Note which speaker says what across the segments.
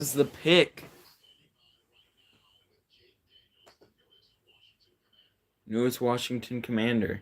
Speaker 1: is the pick. Newest Washington Commander.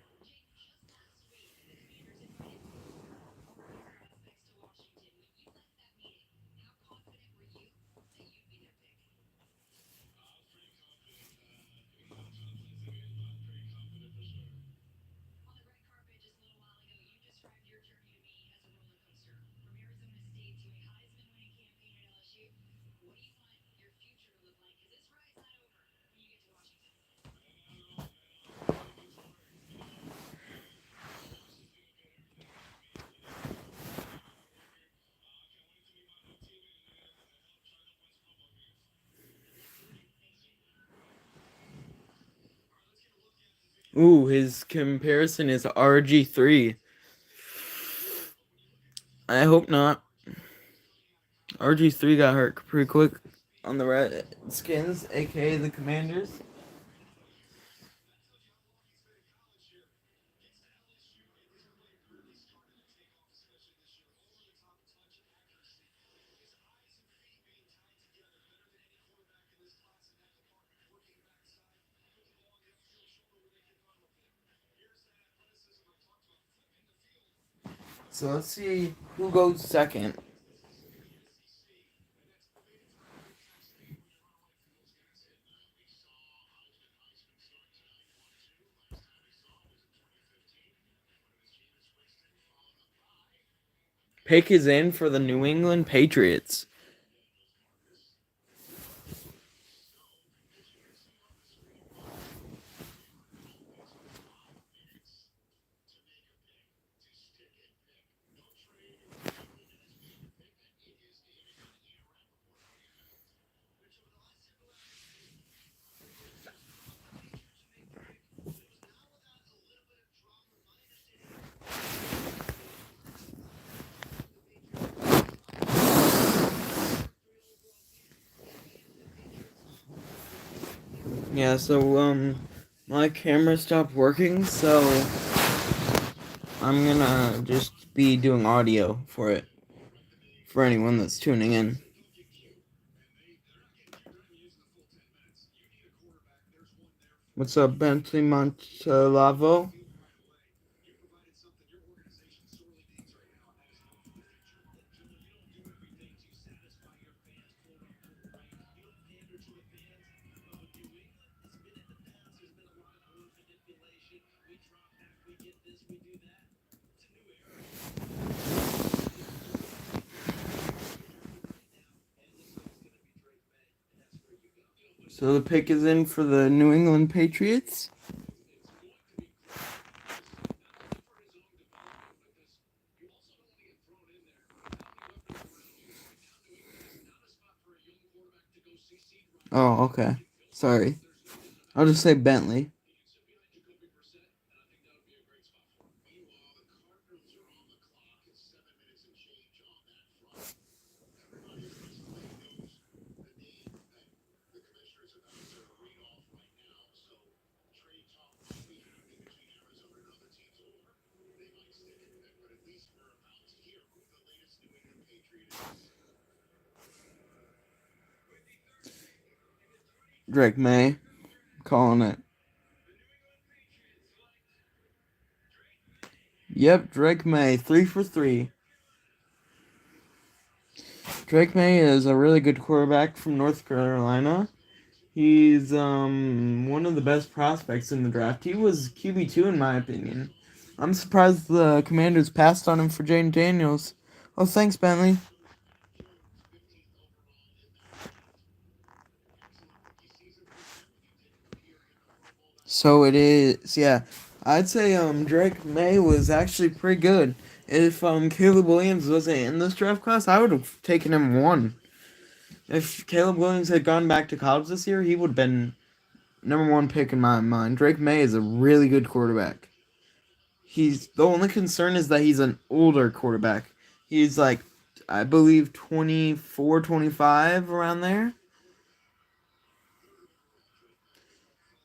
Speaker 1: Ooh, his comparison is RG3. I hope not. RG3 got hurt pretty quick on the Redskins, aka the Commanders. So let's see who goes second. Pick is in for the New England Patriots. Yeah, so my camera stopped working, so I'm gonna just be doing audio for it for anyone that's tuning in. What's up, Bentley Montalavo? So the pick is in for the New England Patriots. Oh, okay. Sorry. I'll just say Bentley. Drake May. Calling it. Yep, Drake May. 3 for 3. Drake May is a really good quarterback from North Carolina. He's one of the best prospects in the draft. He was QB2 in my opinion. I'm surprised the Commanders passed on him for Jane Daniels. Oh, thanks, Bentley. So it is, yeah. I'd say Drake May was actually pretty good. If Caleb Williams wasn't in this draft class, I would have taken him 1. If Caleb Williams had gone back to college this year, he would have been number 1 pick in my mind. Drake May is a really good quarterback. The only concern is that he's an older quarterback. He's like, I believe 24, 25 around there.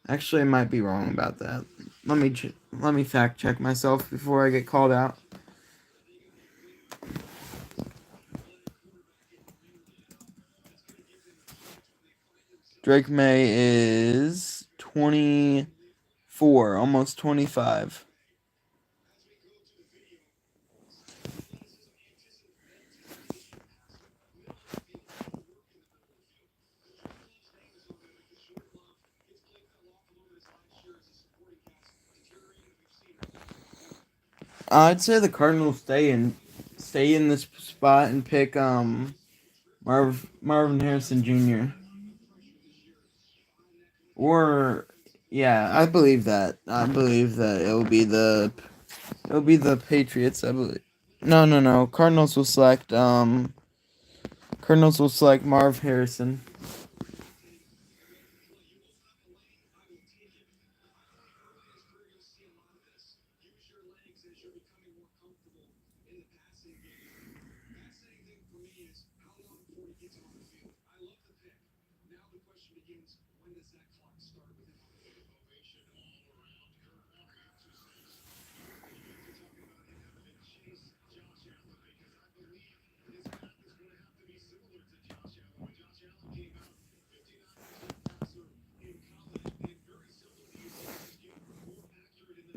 Speaker 1: Actually, I might be wrong about that. Let me fact check myself before I get called out. Drake May is 24, almost 25. I'd say the Cardinals stay in this spot and pick Marvin Harrison Jr. Or yeah, I believe that. I believe that it'll be the Patriots. I believe. No, no, no. Cardinals will select Marv Harrison.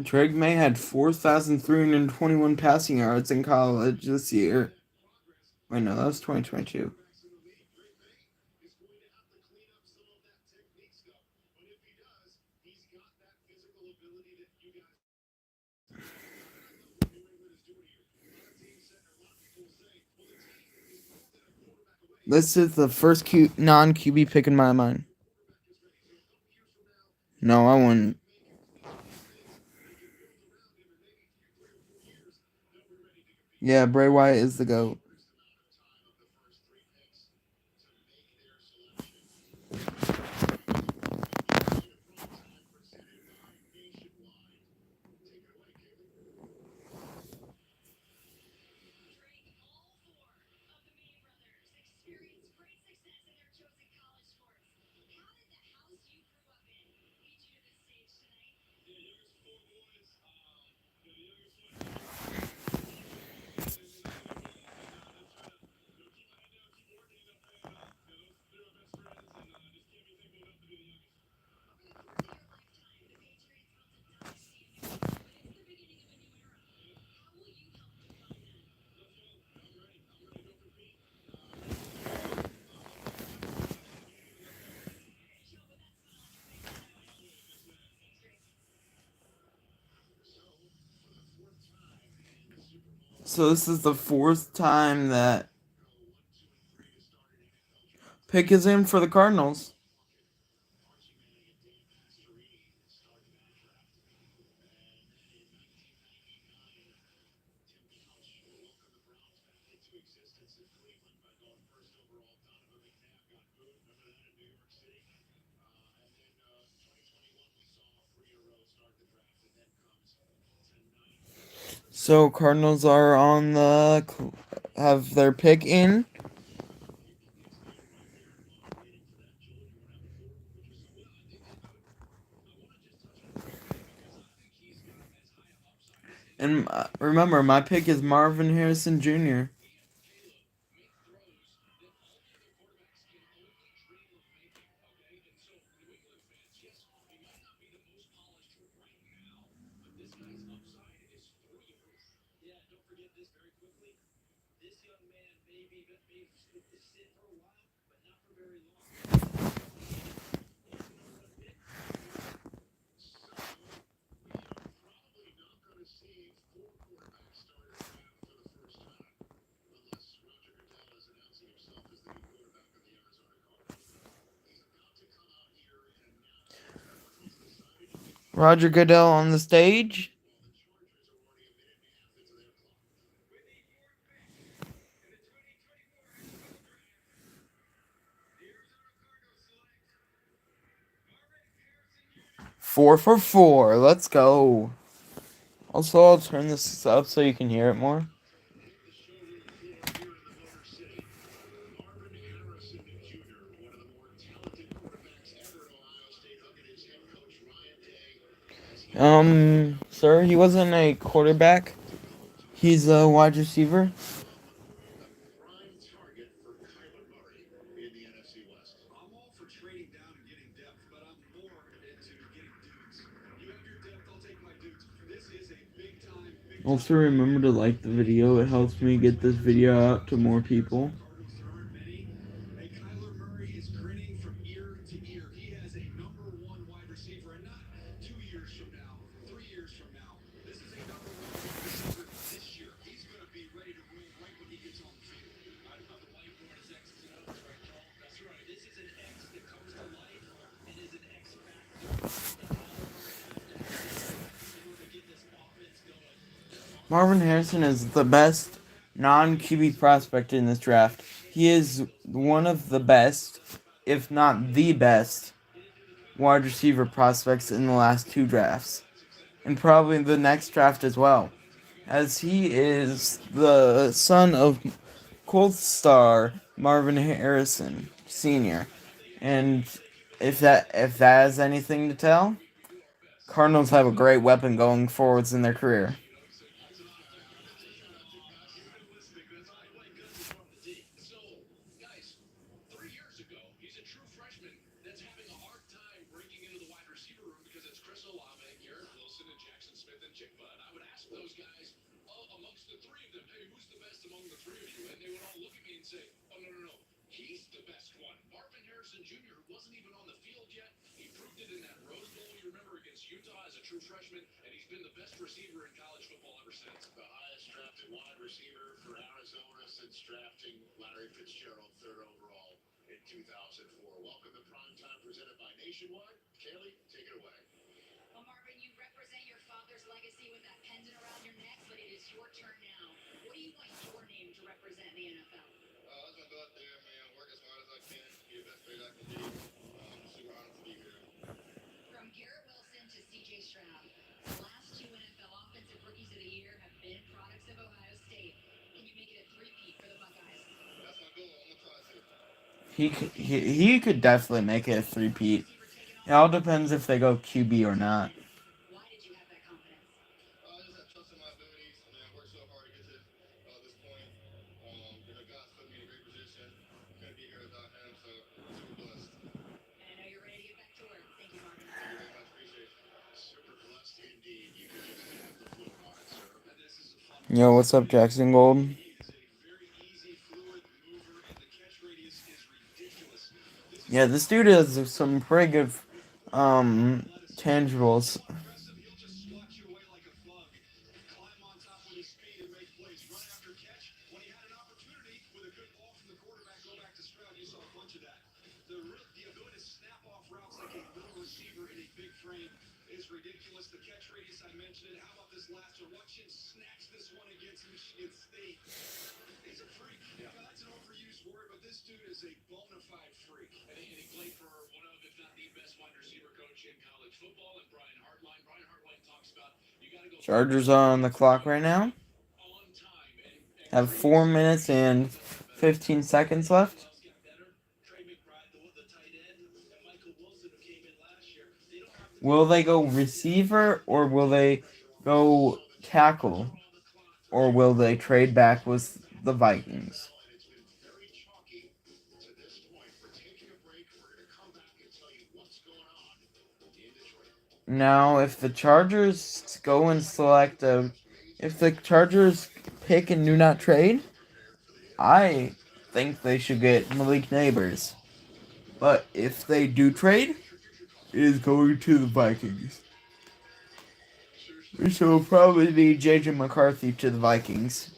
Speaker 1: Drake May had 4,321 passing yards in college this year. Wait, no, that was 2022. This is the first non QB pick in my mind. No, I wouldn't. Yeah, Bray Wyatt is the GOAT. So this is the fourth time that pick is in for the Cardinals. So Cardinals are on the have their pick in. And remember, my pick is Marvin Harrison Jr. Roger Goodell on the stage. Four for four. Let's go. Also, I'll turn this up so you can hear it more. Sir, he wasn't a quarterback. He's a wide receiver. Also, remember to like the video. It helps me get this video out to more people. Marvin Harrison is the best non-QB prospect in this draft. He is one of the best, if not the best, wide receiver prospects in the last two drafts. And probably the next draft as well. As he is the son of Colts star Marvin Harrison Sr. And if that has anything to tell, Cardinals have a great weapon going forwards in their career. He could definitely make it a three-peat. It all depends if they go QB or not. Yo, what's up, Jackson Gold? Yeah, this dude has some pretty good tangibles. Chargers are on the clock right now. Have 4 minutes and 15 seconds left. Will they go receiver or will they go tackle? Or will they trade back with the Vikings? Now, if the Chargers go and select if the Chargers pick and do not trade, I think they should get Malik Neighbors. But if they do trade, it is going to the Vikings. Which will probably be JJ McCarthy to the Vikings.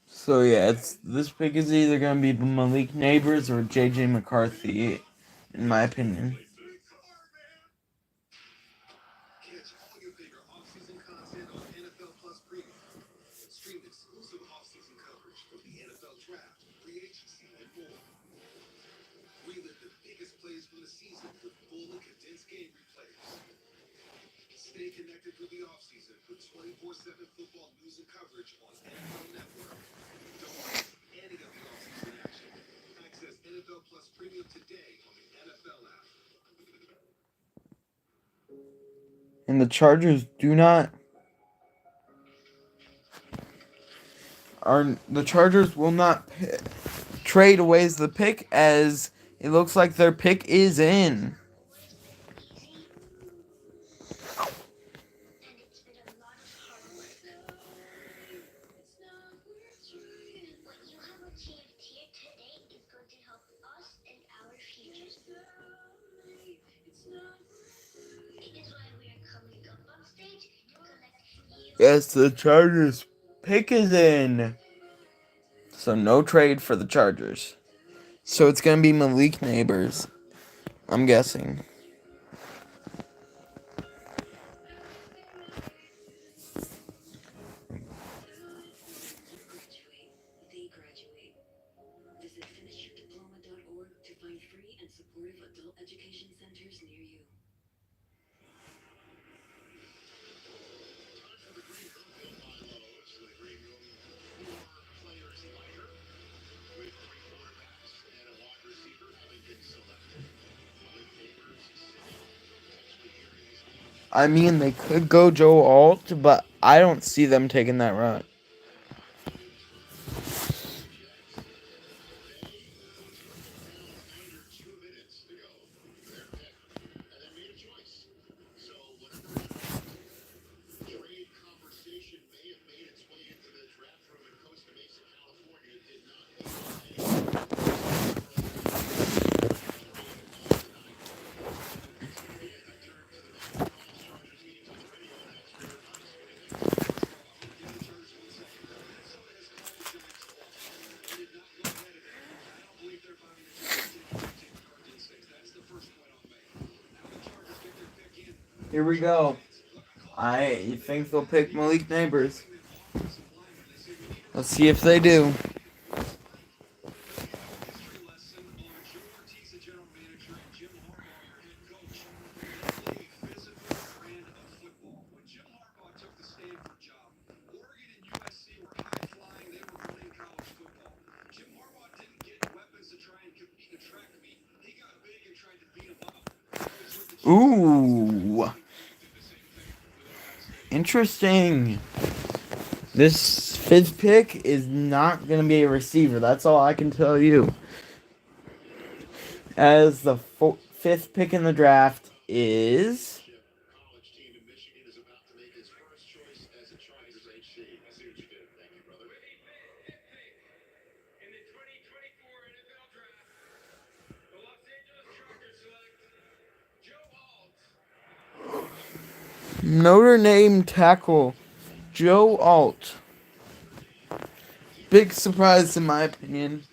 Speaker 1: So yeah, this pick is either gonna be Malik Neighbors or JJ McCarthy, in my opinion. And the Chargers do not are the Chargers will not trade away the pick, as it looks like their pick is in. Yes, the Chargers pick is in. So no trade for the Chargers. So it's gonna be Malik Neighbors, I'm guessing. I mean, they could go Joe Alt, but I don't see them taking that route. Here we go. I think they'll pick Malik Neighbors. Let's see if they do. Ooh. Interesting. This fifth pick is not going to be a receiver. That's all I can tell you. As the fifth pick in the draft is... Notre Dame tackle Joe Alt. Big surprise in my opinion.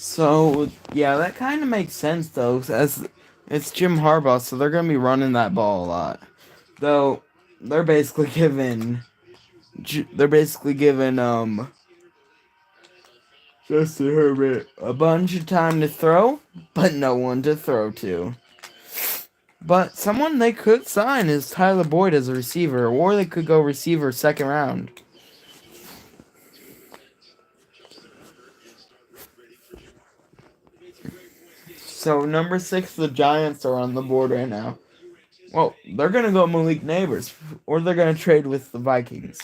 Speaker 1: So, yeah, that kind of makes sense, though, as it's Jim Harbaugh, so they're going to be running that ball a lot. Though, they're basically giving Justin Herbert a bunch of time to throw, but no one to throw to. But someone they could sign is Tyler Boyd as a receiver, or they could go receiver second round. So number 6, the Giants are on the board right now. Well, they're gonna go Malik Neighbors, or they're gonna trade with the Vikings.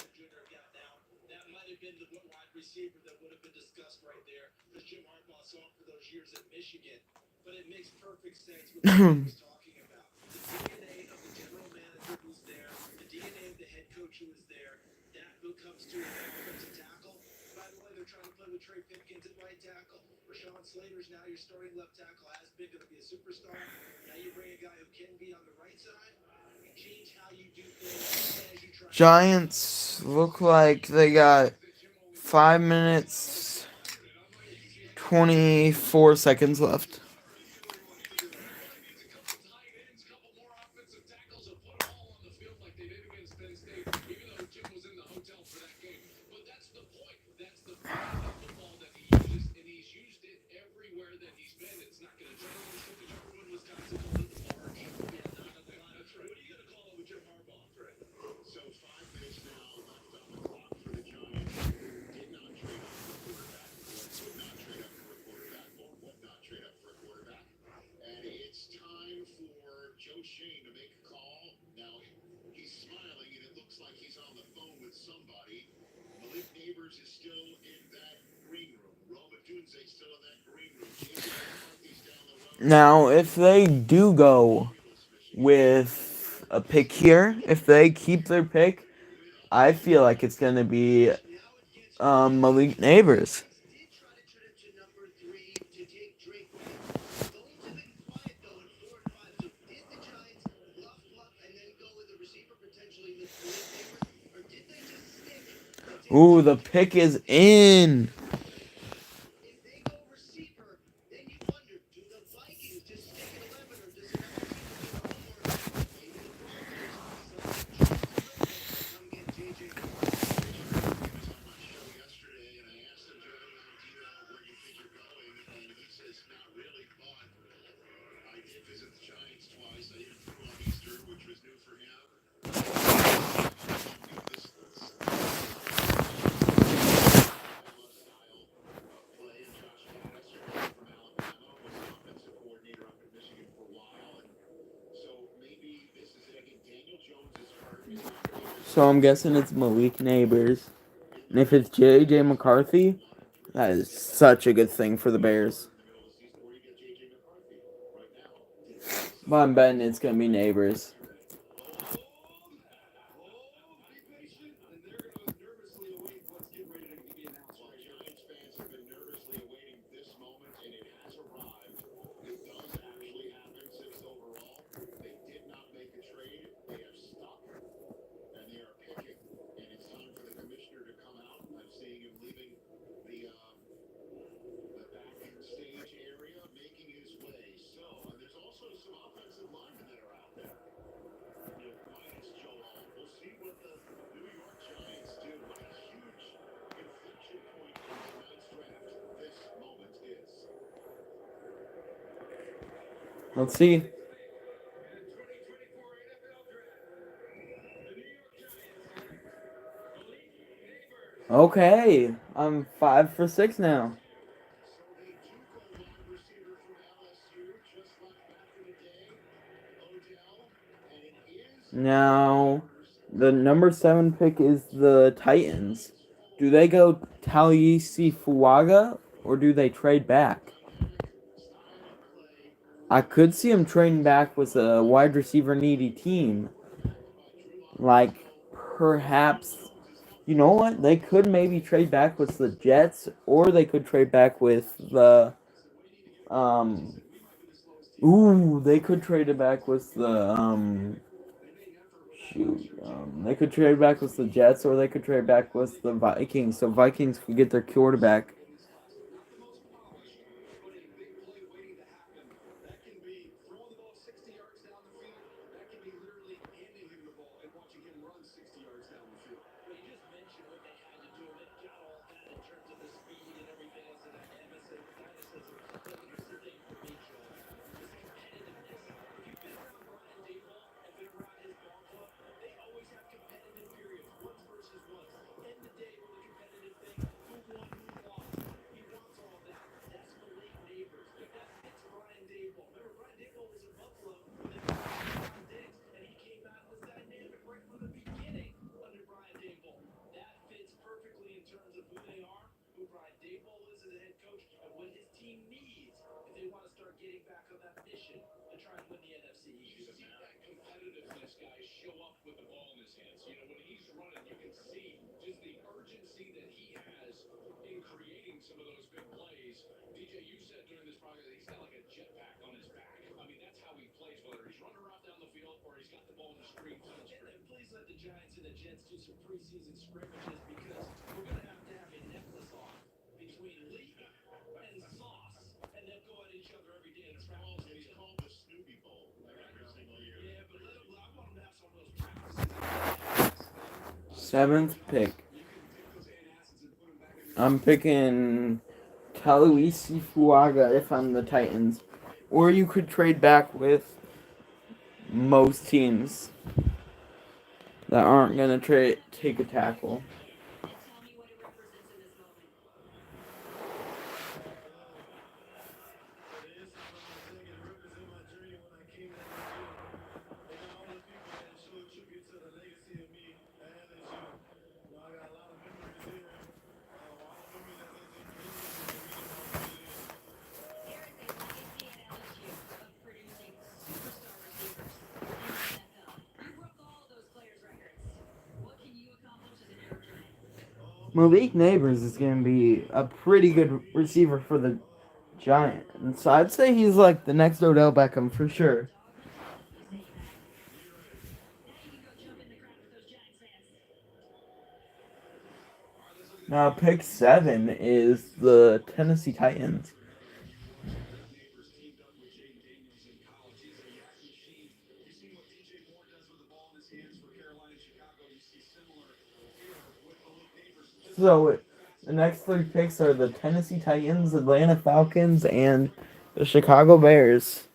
Speaker 1: Giants look like they got 5 minutes 24 seconds left. Now, if they do go with a pick here, if they keep their pick, I feel like it's going to be Malik Neighbors. Ooh, the pick is in. So I'm guessing it's Malik Neighbors. And if it's J.J. McCarthy, that is such a good thing for the Bears. But I'm betting it's going to be Neighbors. Let's see. Okay, I'm 5 for 6 now. Now, the number 7 pick is the Titans. Do they go Talisi Fuaga or do they trade back? I could see them trading back with a wide receiver needy team. Like, perhaps, you know what? They could maybe trade back with the Jets or they could trade back with the, they could trade it back with the, they could trade back with the Jets or they could trade back with the Vikings. So Vikings could get their quarterback. Seventh pick. I'm picking Taluisi Fuaga if I'm the Titans. Or you could trade back with most teams that aren't going to take a tackle. Malik Neighbors is going to be a pretty good receiver for the Giants. So I'd say he's like the next Odell Beckham for sure. Now, pick 7 is the Tennessee Titans. So the next 3 picks are the Tennessee Titans, Atlanta Falcons, and the Chicago Bears.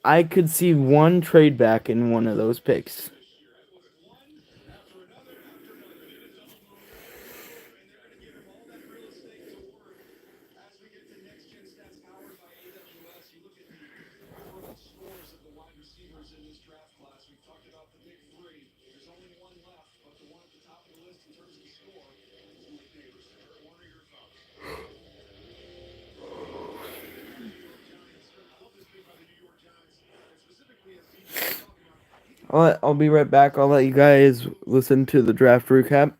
Speaker 1: I could see one trade back in one of those picks. I'll be right back. I'll let you guys listen to the draft recap.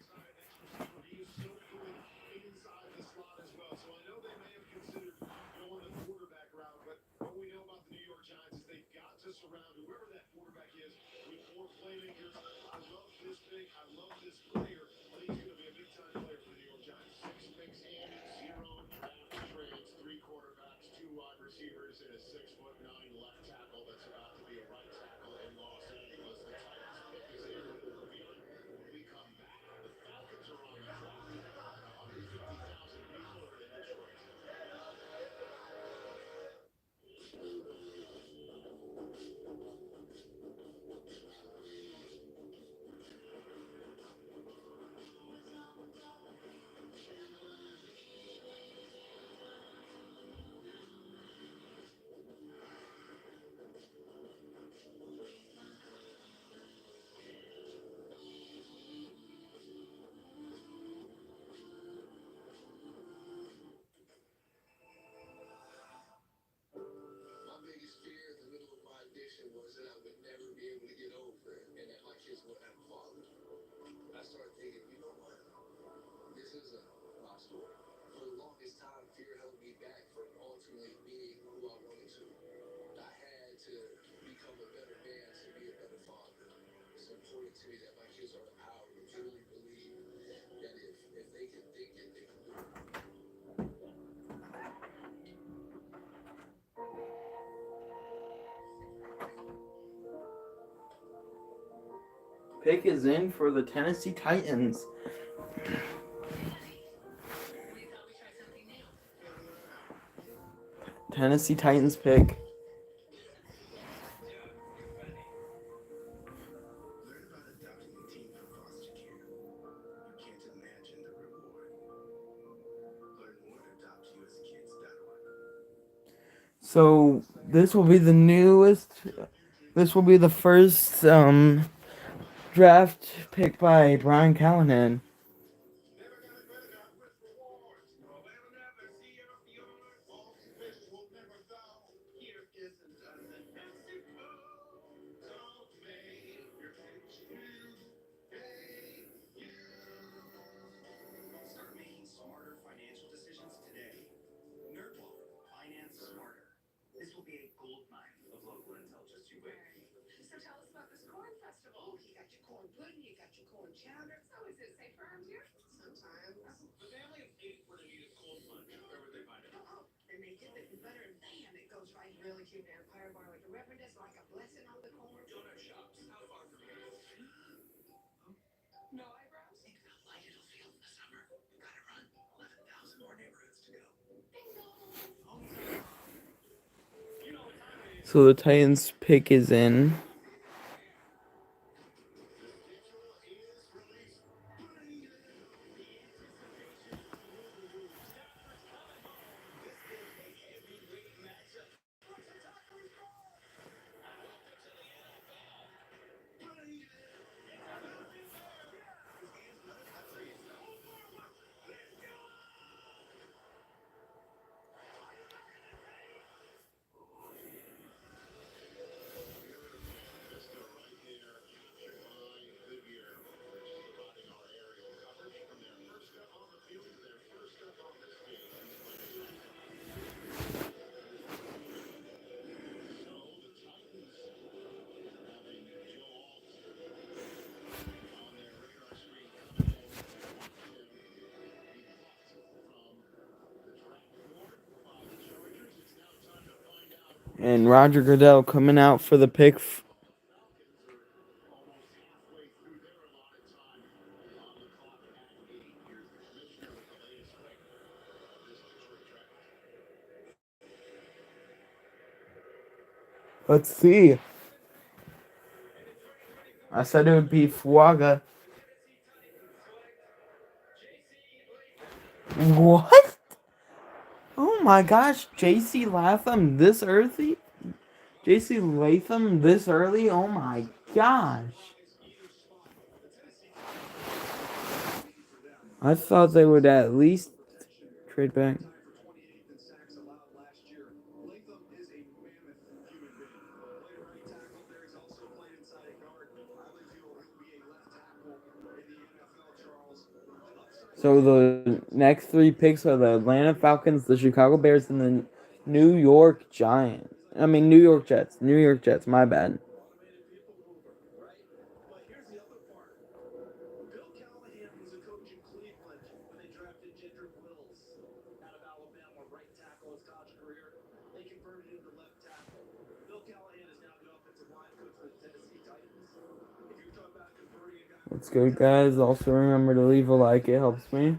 Speaker 1: Pick is in for the Tennessee Titans. Tennessee Titans pick. So this will be the newest. This will be the first draft pick by Brian Callahan. So the Titans pick is in. And Roger Goodell coming out for the pick. Let's see. I said it would be Fuaga. What? Oh my gosh, JC Latham this early? JC Latham this early? Oh my gosh. I thought they would at least trade back. So the next three picks are the Atlanta Falcons, the Chicago Bears, and the New York Giants. I mean, New York Jets. New York Jets, my bad. That's good, guys. Also, remember to leave a like, it helps me.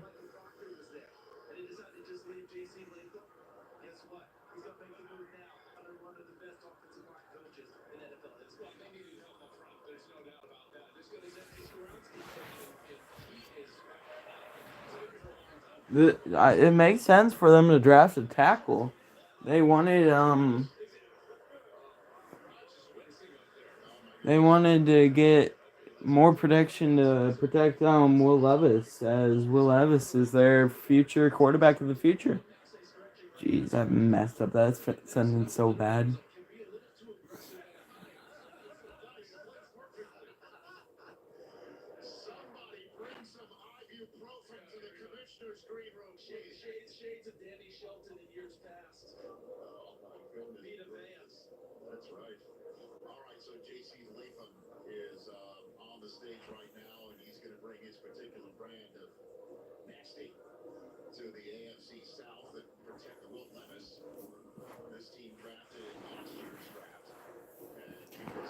Speaker 1: It makes sense for them to draft a tackle. They wanted to get more protection to protect Will Levis, as Will Levis is their future quarterback of the future. Jeez, I messed up that sentence so bad.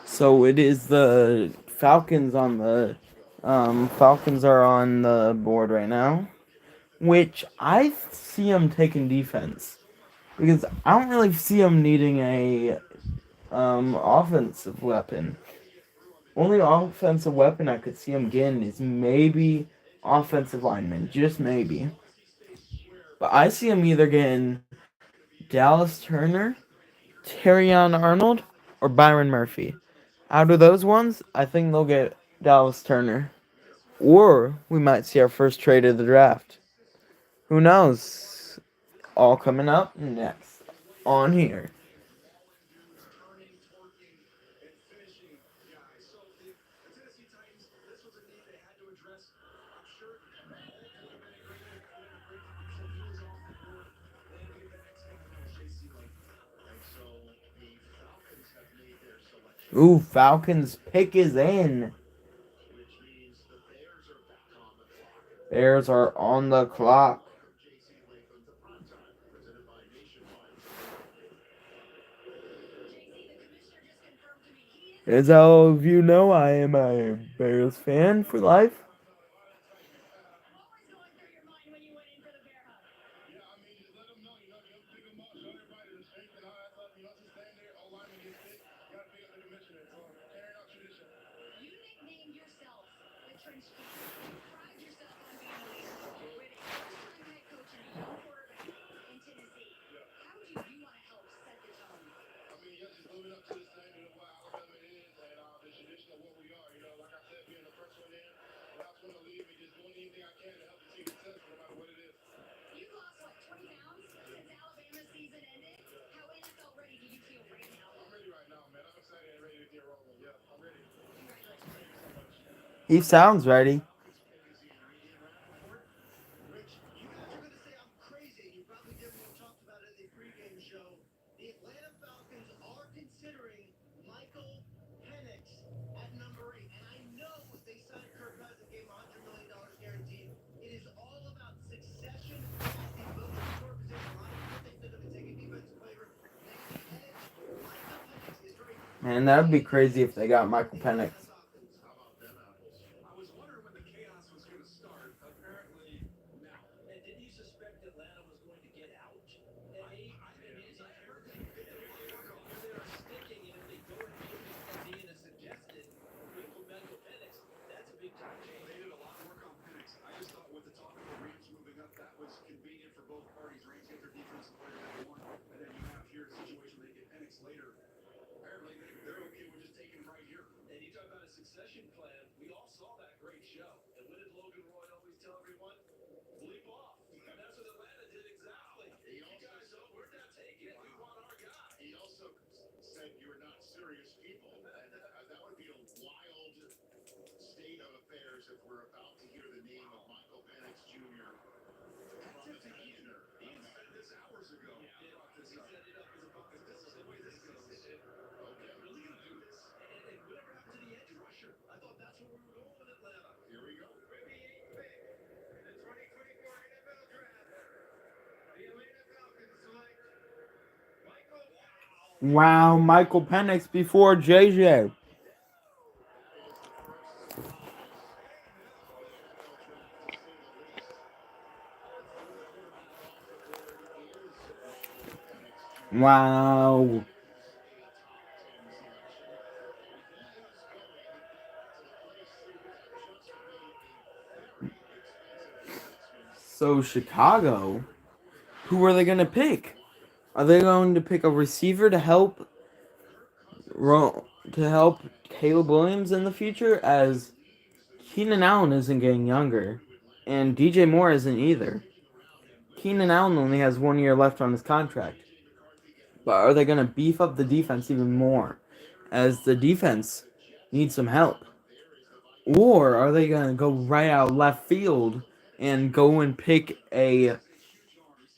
Speaker 1: So it is the Falcons on the Falcons are on the board right now, which I see them taking defense because I don't really see them needing a offensive weapon. Only offensive weapon I could see them getting is maybe offensive lineman, just maybe. But I see them either getting Dallas Turner, Terrion Arnold, or Byron Murphy. Out of those ones, I think they'll get Dallas Turner. Or we might see our first trade of the draft. Who knows? All coming up next on here. Ooh, Falcons pick is in. Bears are on the clock. As all of you know, I am a Bears fan for life. He sounds ready. Man, that would be crazy if they got Michael Penix. Wow, Michael Penix before JJ. Wow. So Chicago, who are they going to pick? Are they going to pick a receiver to help Caleb Williams in the future, as Keenan Allen isn't getting younger and DJ Moore isn't either. Keenan Allen only has 1 year left on his contract. But are they going to beef up the defense even more, as the defense needs some help? Or are they going to go right out left field and go and pick a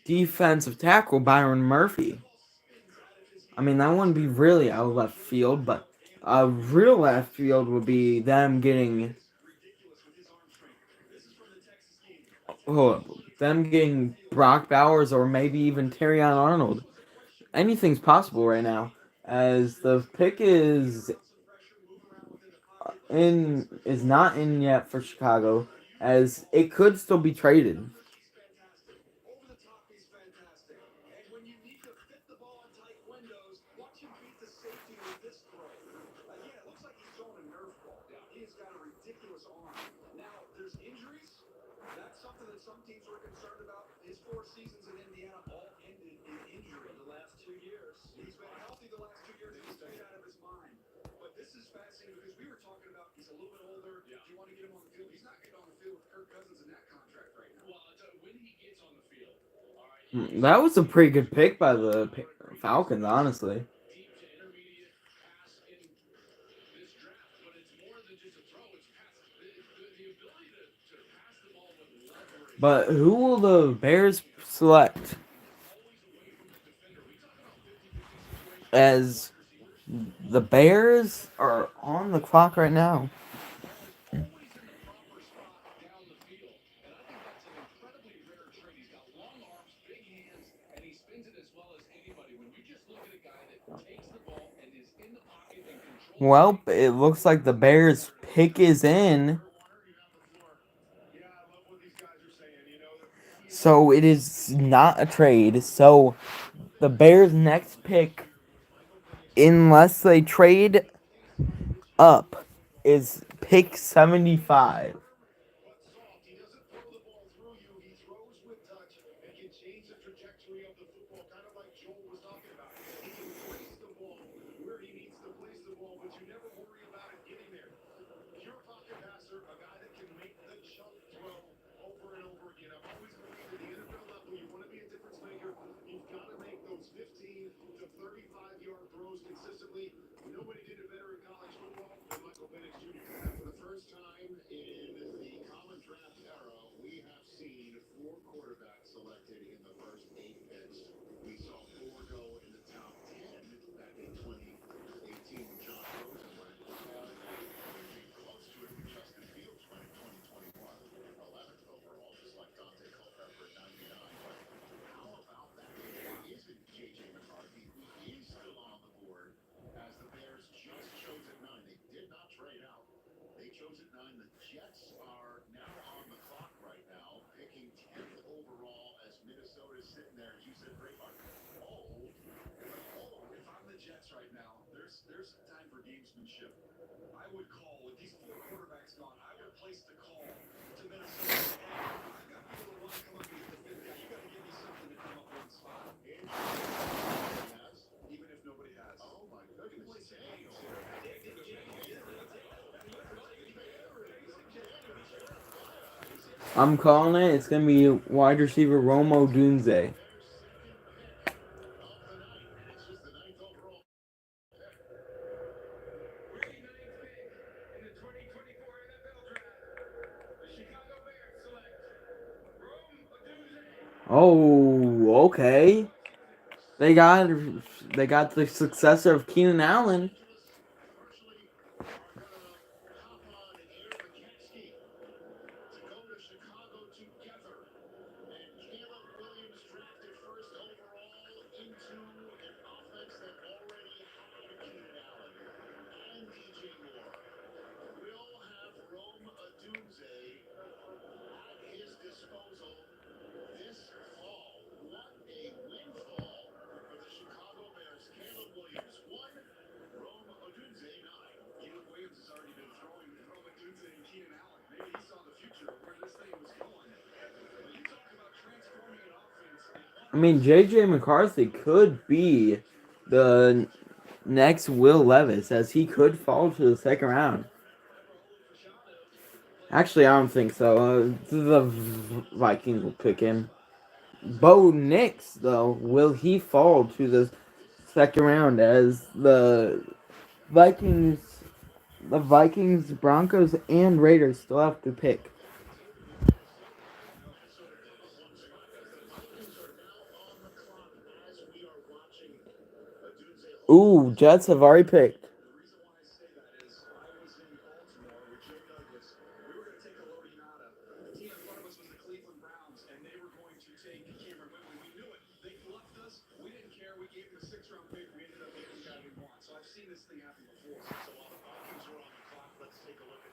Speaker 1: defensive tackle, Byron Murphy? I mean, that wouldn't be really out left field, but a real left field would be them getting Brock Bowers or maybe even Terrion Arnold. Anything's possible right now, as the pick is not in yet for Chicago, as it could still be traded. That was a pretty good pick by the Falcons, honestly. But who will the Bears select? As the Bears are on the clock right now. Well, it looks like the Bears pick is in. So it is not a trade. So the Bears' next pick, unless they trade up, is pick 75. I'm calling it. It's gonna be wide receiver Romo Dunze. Oh, okay. They got they got the successor of Keenan Allen. I mean, J.J. McCarthy could be the next Will Levis, as he could fall to the second round. Actually, I don't think so. The Vikings will pick him. Bo Nix, though, will he fall to the second round as Vikings, the Vikings, Broncos, and Raiders still have to pick? Ooh, Jets have already picked.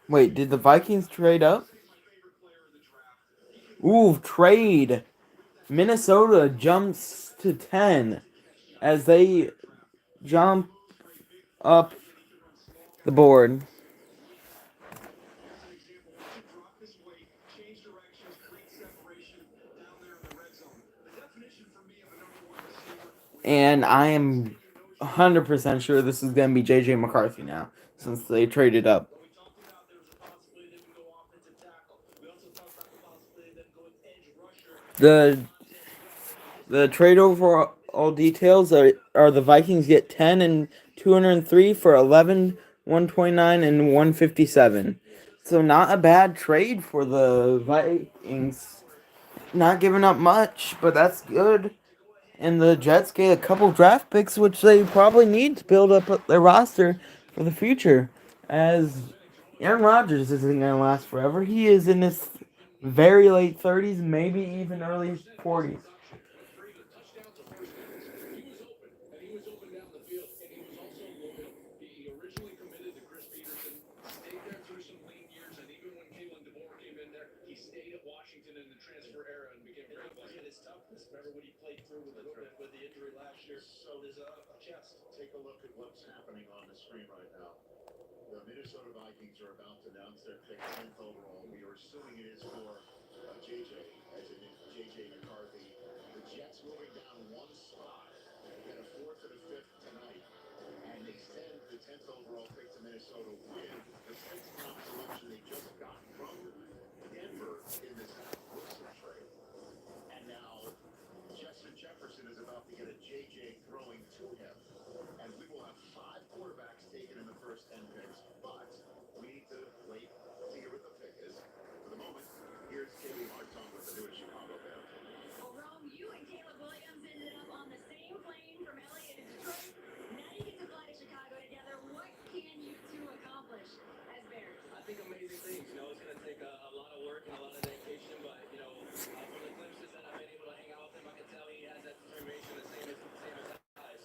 Speaker 1: Wait, did the Vikings trade up? Ooh, trade. Minnesota jumps to 10 as they jump up the board. And I am 100% sure this is going to be J.J. McCarthy now, since they traded up. The the trade overall details are the Vikings get 10 and 203 for 11, 129, and 157. So not a bad trade for the Vikings. Not giving up much, but that's good. And the Jets get a couple draft picks, which they probably need to build up their roster for the future. As Aaron Rodgers isn't going to last forever. He is in his very late 30s, maybe even early 40s.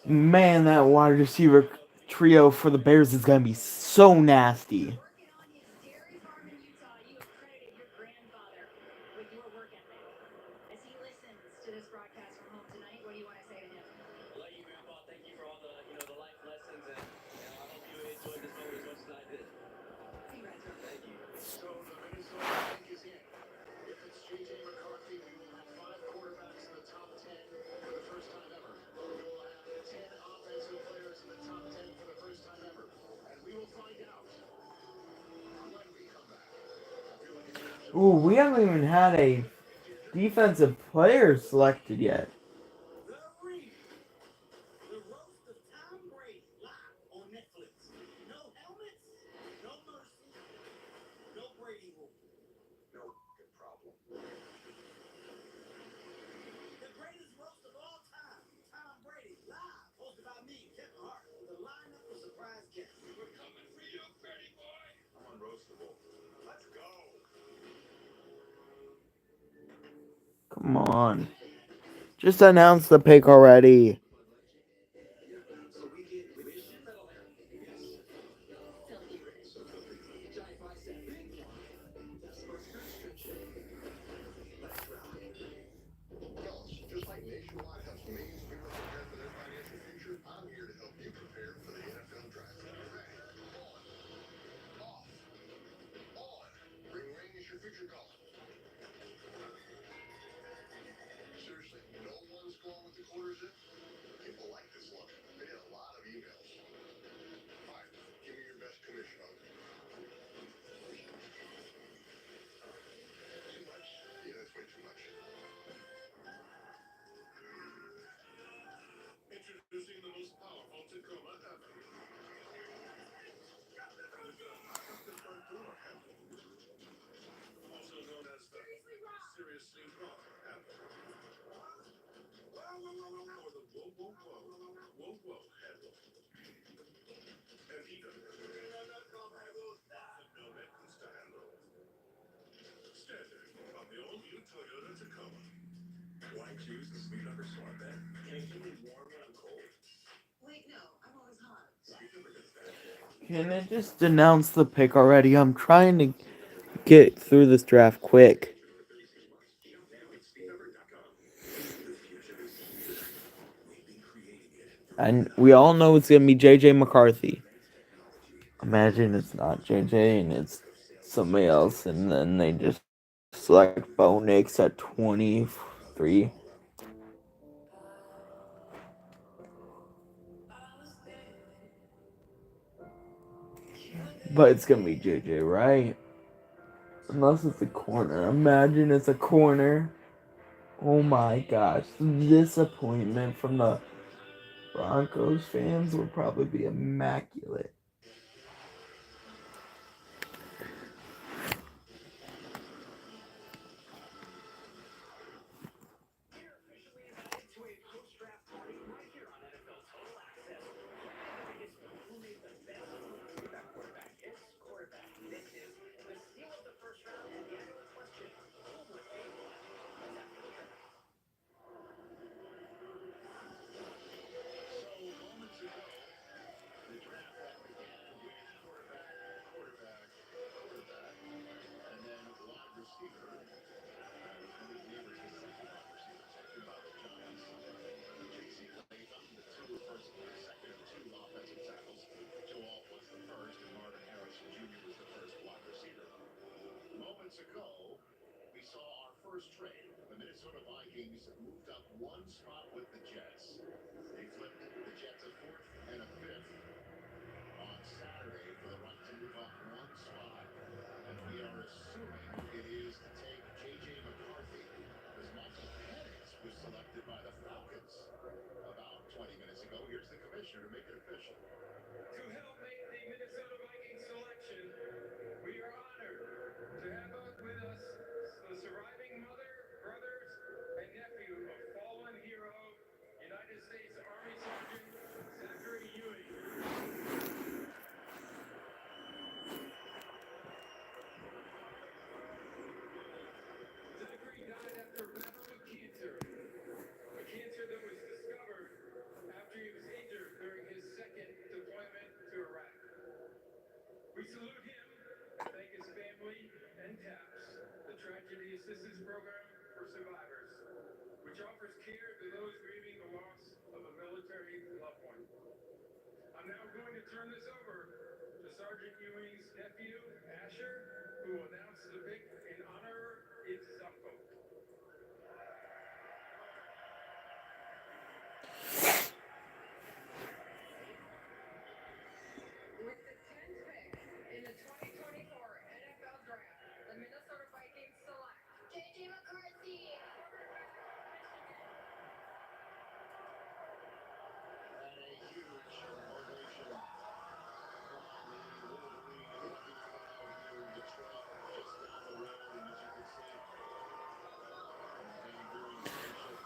Speaker 1: Man, that wide receiver trio for the Bears is gonna be so nasty. Ooh, we haven't even had a defensive player selected yet. Come on. Just announce the pick already. Can I just announce the pick already? I'm trying to get through this draft quick. And we all know it's gonna be JJ McCarthy. Imagine it's not JJ and it's somebody else, and then they just select Bo Nix at 23. But it's gonna be JJ, right? Unless it's a corner. Imagine it's a corner. Oh my gosh. The disappointment from the Broncos fans will probably be immaculate.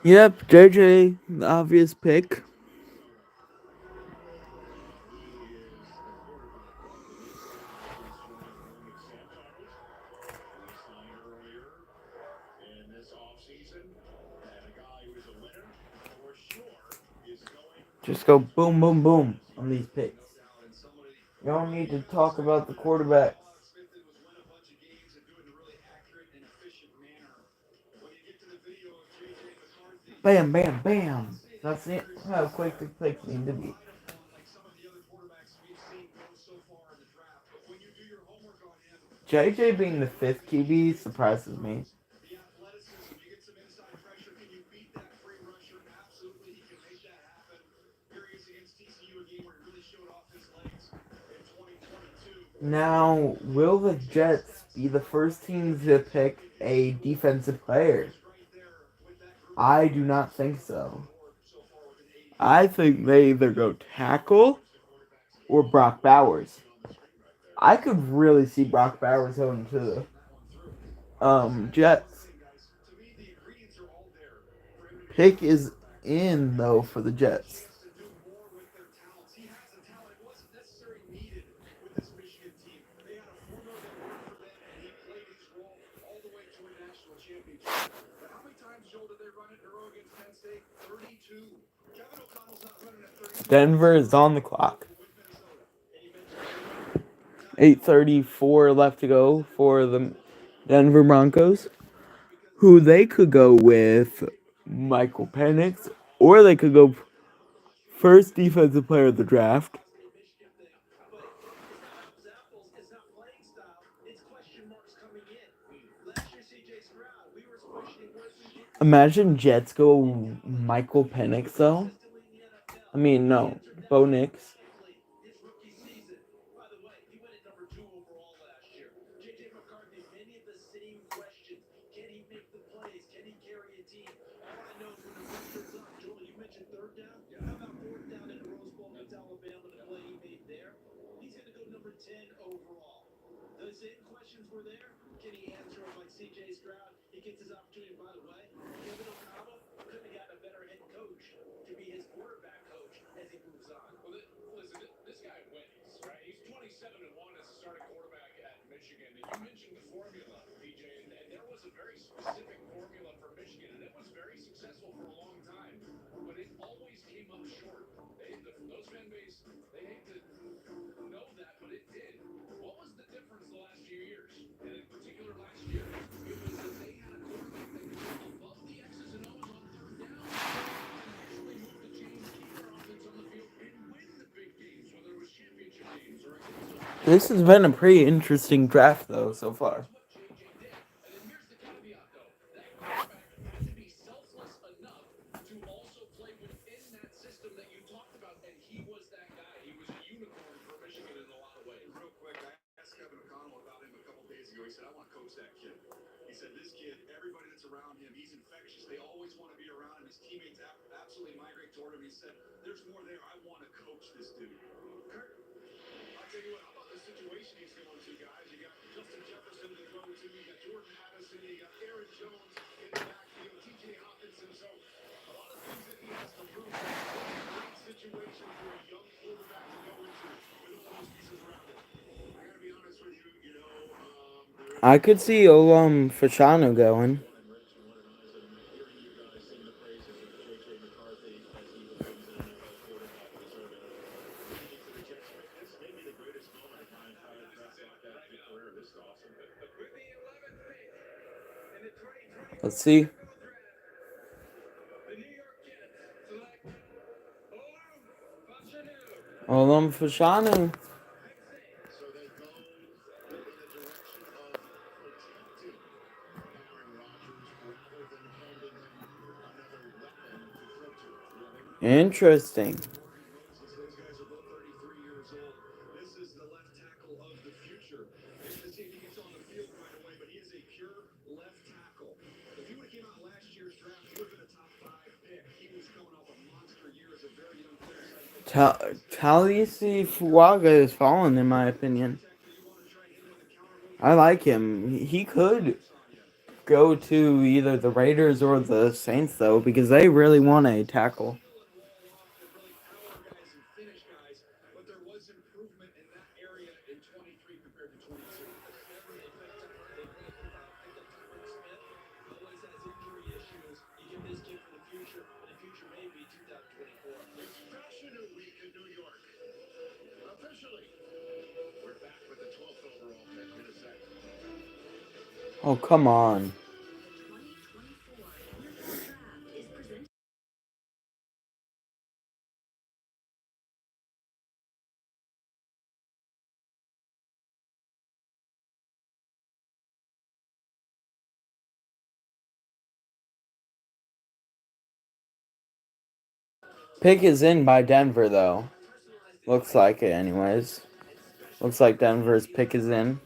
Speaker 1: Yep, JJ, the obvious pick. Just go boom, boom, boom on these picks. You don't need to talk about the quarterbacks. Bam, bam, bam. That's it. How quick the picks need to be. JJ being the fifth QB surprises me. Now, will the Jets be the first team to pick a defensive player? I do not think so. I think they either go tackle or Brock Bowers. I could really see Brock Bowers going to the Jets. Pick is in though for the Jets. Denver is on the clock. 8:34 left to go for the Denver Broncos, who they could go with Michael Penix, or they could go first defensive player of the draft. Imagine Jets go Michael Penix though. I mean, no, Bo Nix. This has been a pretty interesting draft though so far. I could see Fashanu going. Let's see. Fashanu. Interesting. Ta- Talisi Fuaga is fallen, in my opinion. I like him. He could go to either the Raiders or the Saints, though, because they really want a tackle. Oh, come on. Pick is in by Denver, though. Looks like it, anyways. Looks like Denver's pick is in.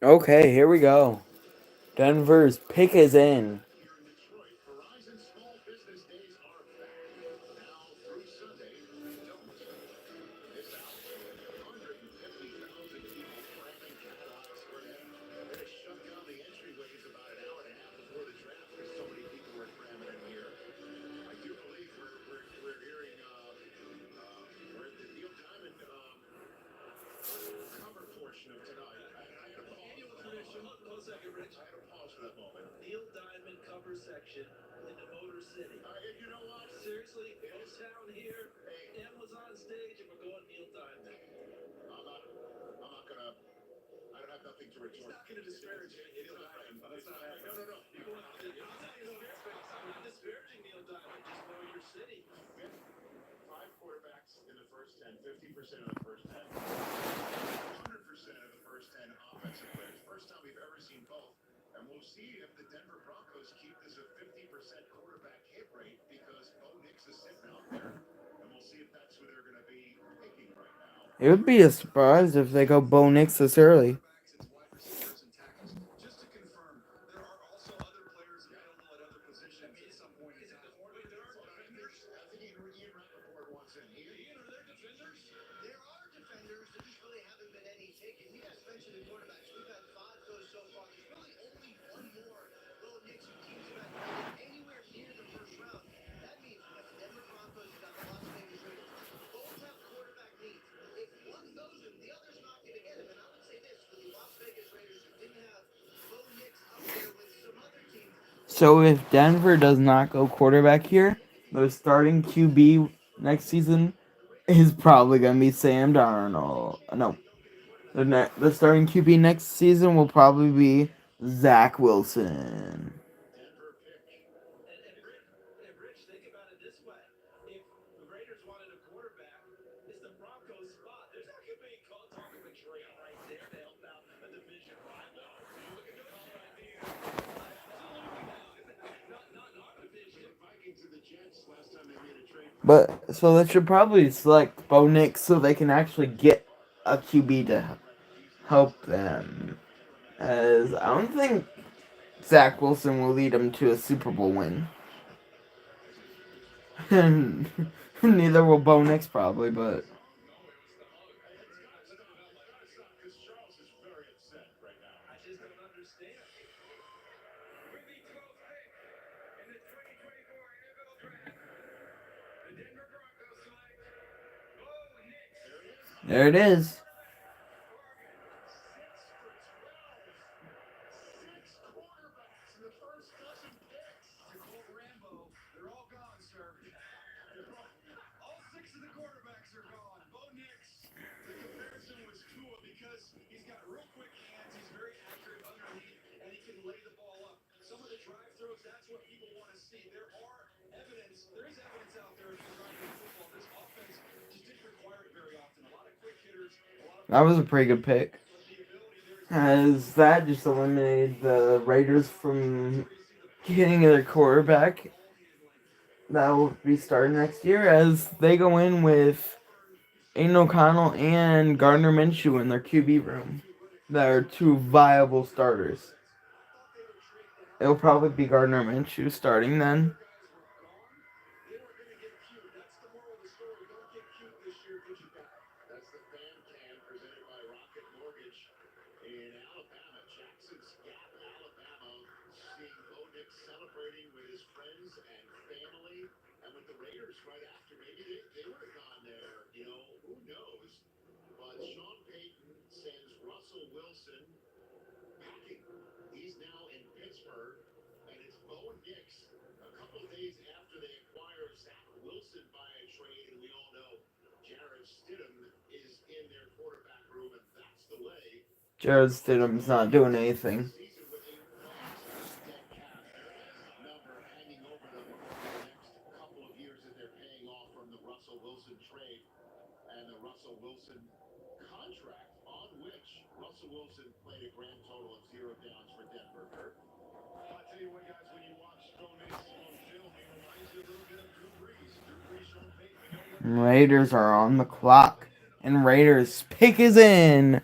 Speaker 1: Okay, here we go. Denver's pick is in. It would be a surprise if they go Bo Nix this early. So if Denver does not go quarterback here, the starting QB next season is probably going to be Sam Darnold. No, the starting QB next season will probably be Zach Wilson. But so they should probably select Bo Nix so they can actually get a QB to help them. As I don't think Zach Wilson will lead them to a Super Bowl win. And neither will Bo Nix probably, but there it is. That was a pretty good pick. As that just eliminated the Raiders from getting their quarterback that will be starting next year as they go in with Aiden O'Connell and Gardner Minshew in their QB room. That are two viable starters. It'll probably be Gardner Minshew starting then. Jarrett Stidham's not doing anything. Raiders are on the clock. And Raiders pick is in.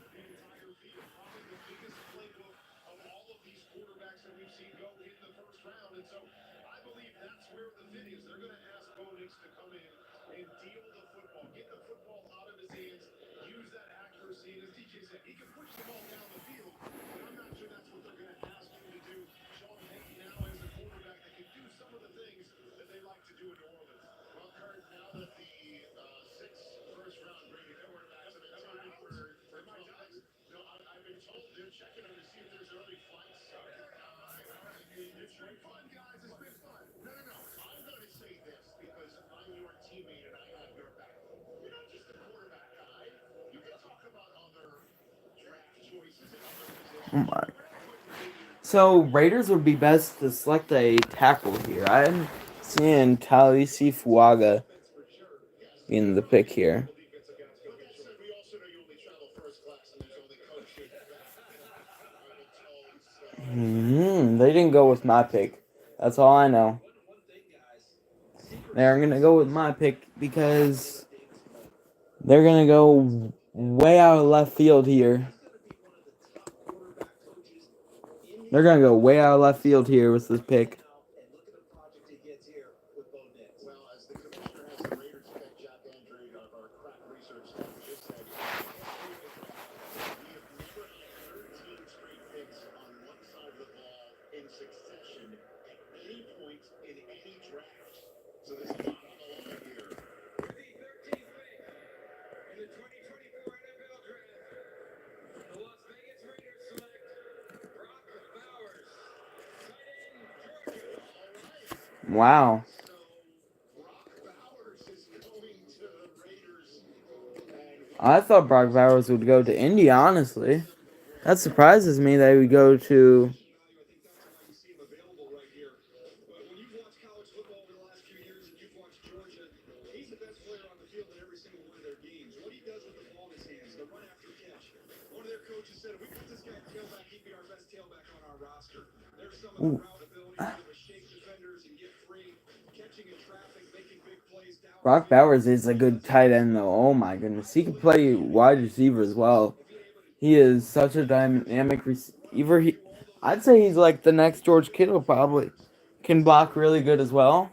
Speaker 1: Oh my. So Raiders would be best to select a tackle here. I'm seeing Talisi Fuaga in the pick here. They didn't go with my pick. That's all I know. They're gonna go with my pick because they're gonna go way out of left field here. They're gonna go way out of left field here with this pick. Wow. I thought Brock Bowers would go to Indy, honestly. That surprises me that he would go to. Ooh. Brock Bowers is a good tight end, though. Oh my goodness. He can play wide receiver as well. He is such a dynamic receiver. I'd say he's like the next George Kittle, probably. Can block really good as well.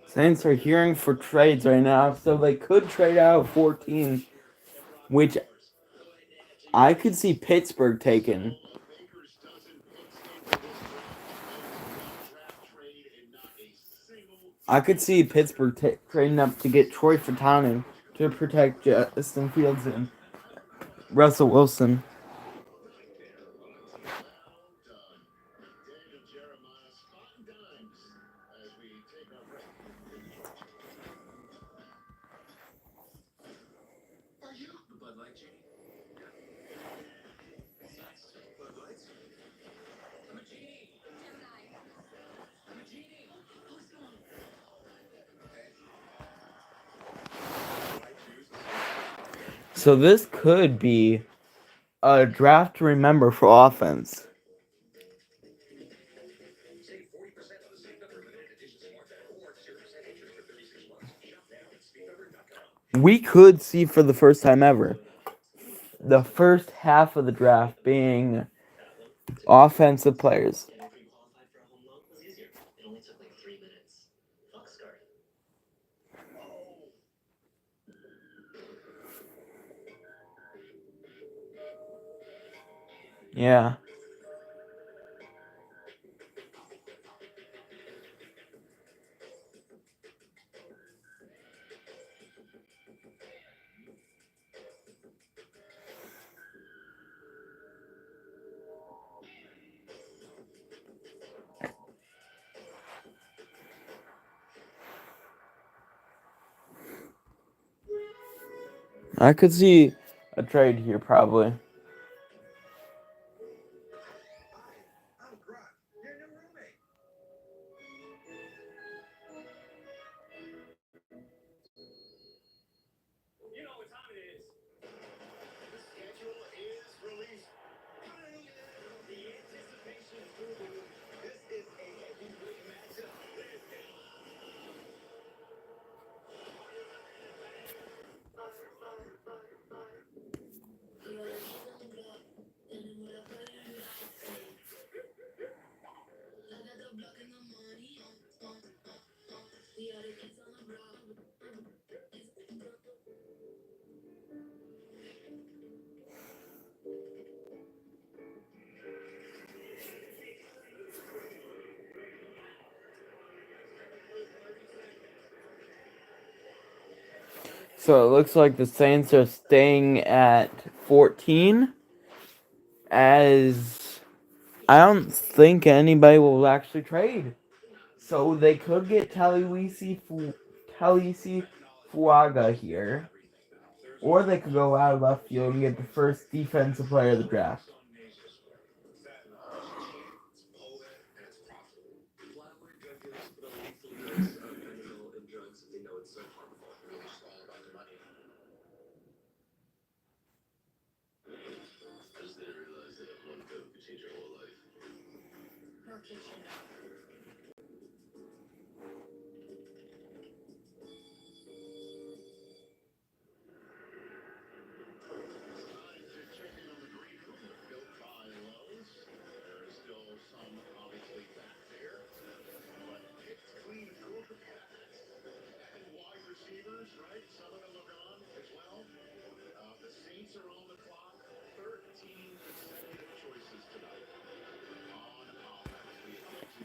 Speaker 1: Saints are hearing for trades right now, so they could trade out 14, which I could see Pittsburgh taking. I could see Pittsburgh trading up to get Troy Fautanu to protect Justin Fields and Russell Wilson. So this could be a draft to remember for offense. We could see for the first time ever the first half of the draft being offensive players. Yeah. I could see a trade here probably. So it looks like the Saints are staying at 14, as I don't think anybody will actually trade. So they could get Talisi Fuaga here. Or they could go out of left field and get the first defensive player of the draft.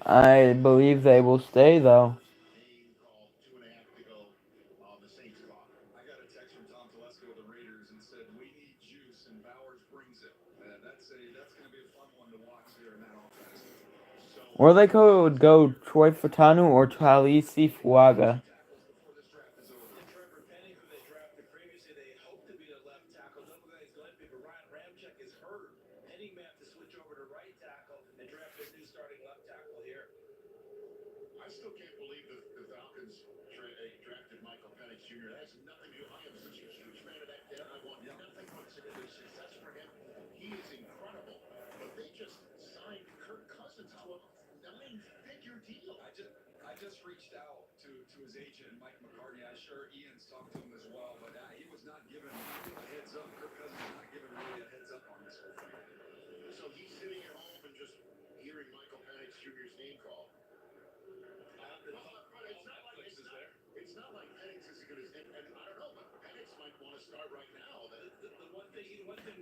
Speaker 1: I believe they will stay, though. Or they could go Troy Fatanu or Talisi Fuaga.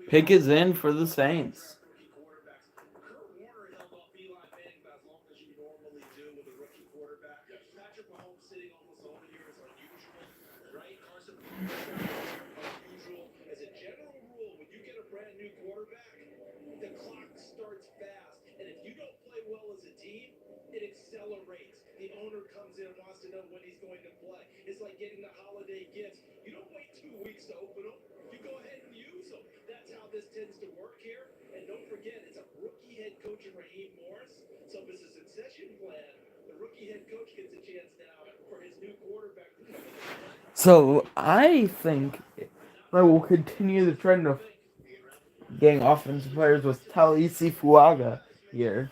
Speaker 1: Pick is in for the Saints. So I think they will continue the trend of getting offensive players with Talisi Fuaga here.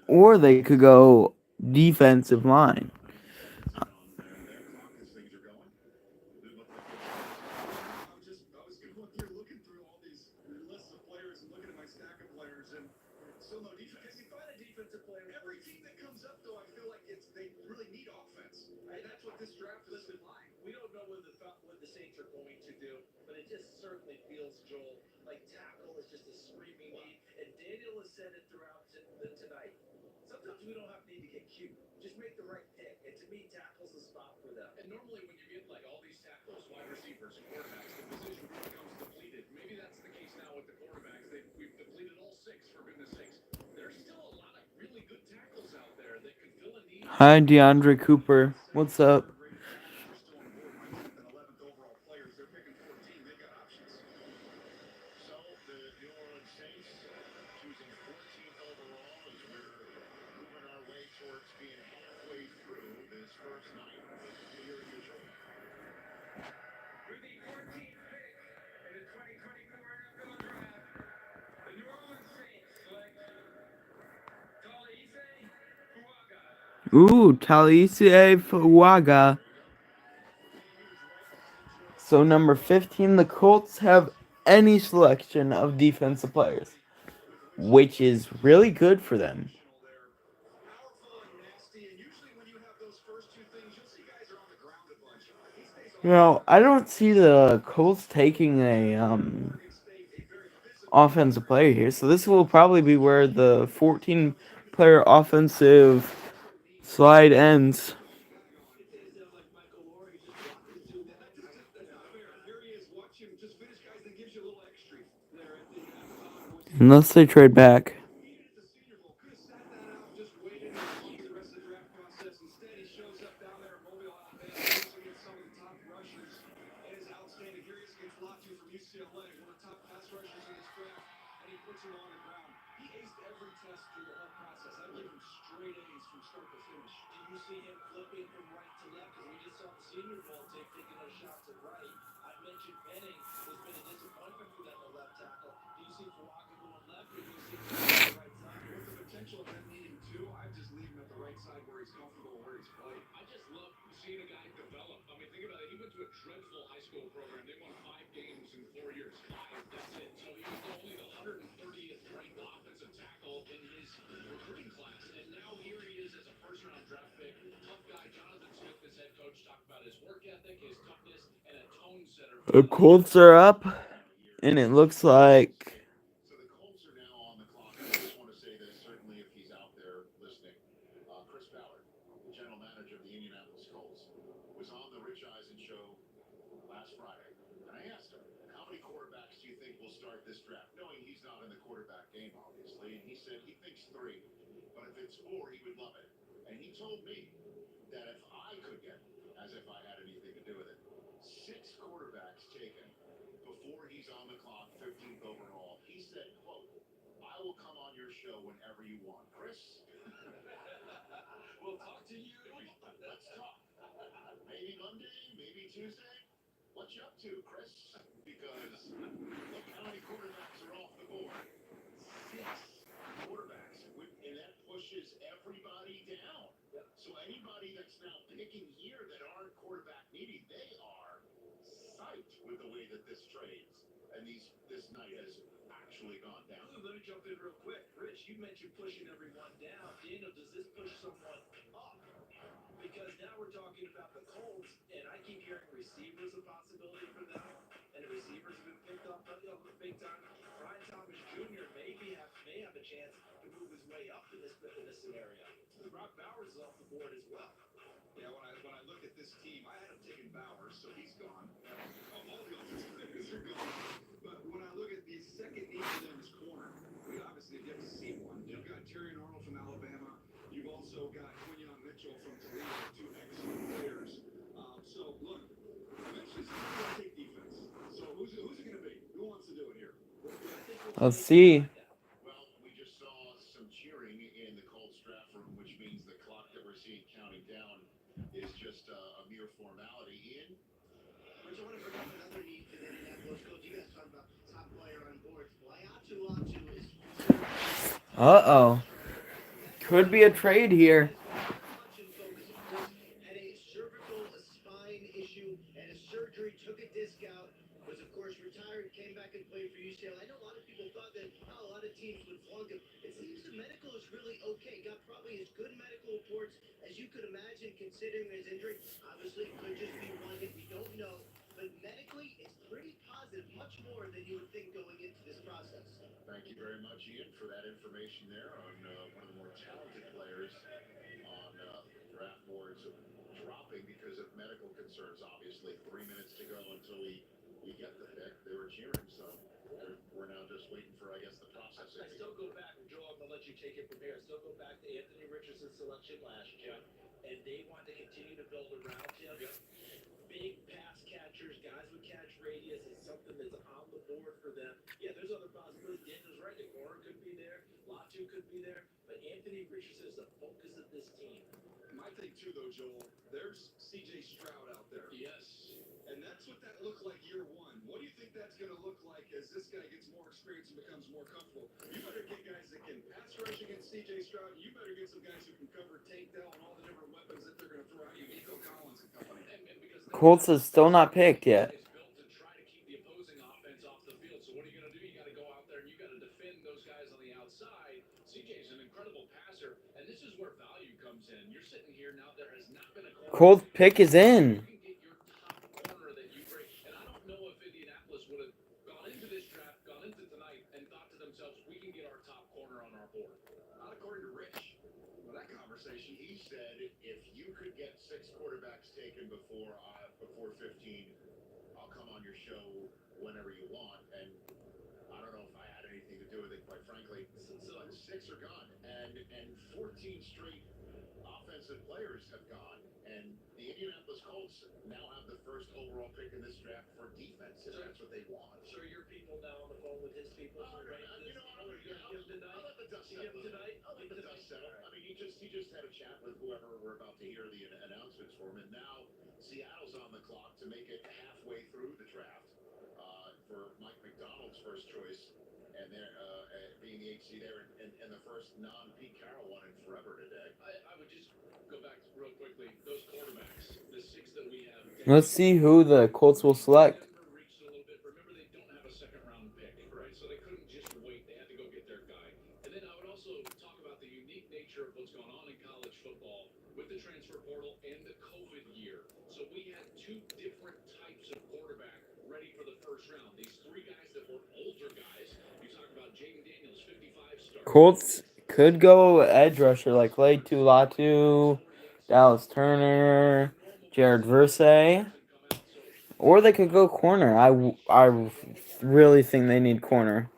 Speaker 1: Or they could go defensive line. Hi, DeAndre Cooper. What's up? Ooh, Talise Fuaga. So number 15, the Colts have any selection of defensive players. which is really good for them. I don't see the Colts taking a offensive player here, so this will probably be where the 14-player offensive slide ends. Unless they trade back. The Colts are up, and it looks like let's see. Uh-oh. Could be a trade here. Colts is still not picked yet. Colts pick is in. Let's see who the Colts will select. Colts could go edge rusher like Laitu Latu, Dallas Turner, Jared Verse, or they could go corner. I really think they need corner.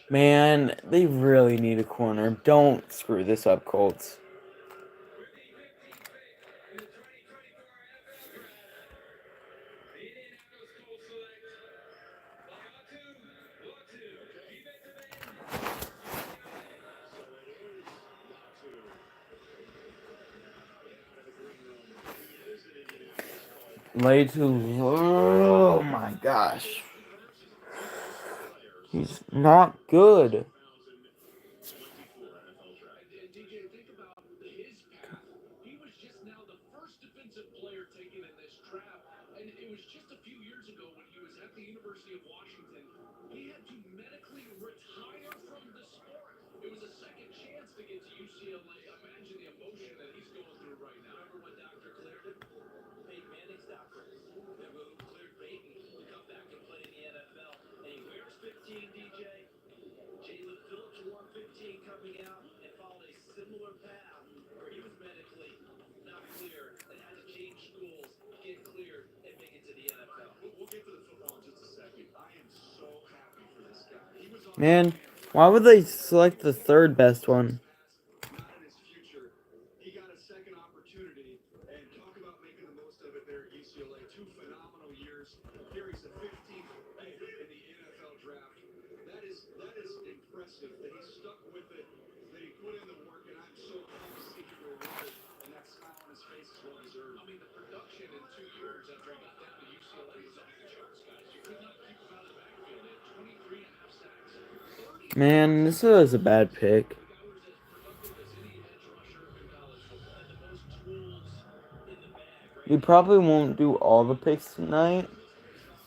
Speaker 1: Man, they really need a corner. Don't screw this up, Colts. Laitu, oh my gosh. He's not good. Man, why would they select the third best one? Man, this was a bad pick. We probably won't do all the picks tonight,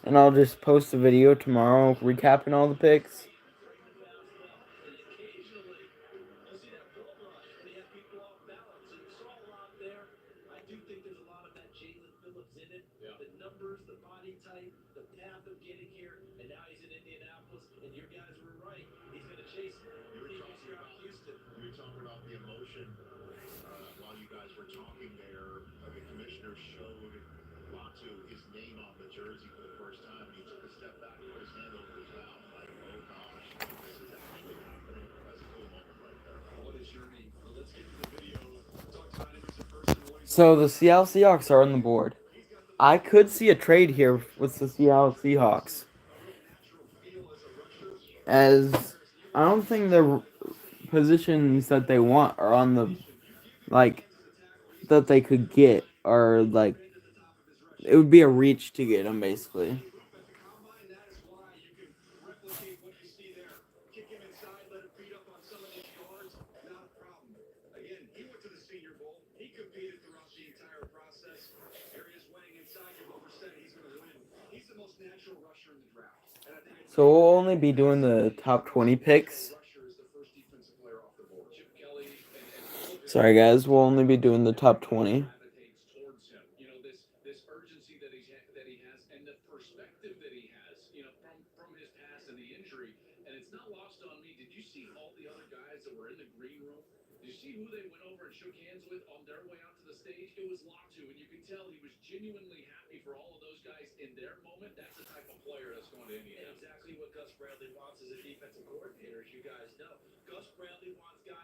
Speaker 1: and I'll just post a video tomorrow recapping all the picks. So the Seattle Seahawks are on the board. I could see a trade here with the Seattle Seahawks, as I don't think the positions that they want are on the like that they could get, or like it would be a reach to get them basically. So we'll only be doing the top 20 picks. Sorry, guys. We'll only be doing the top 20.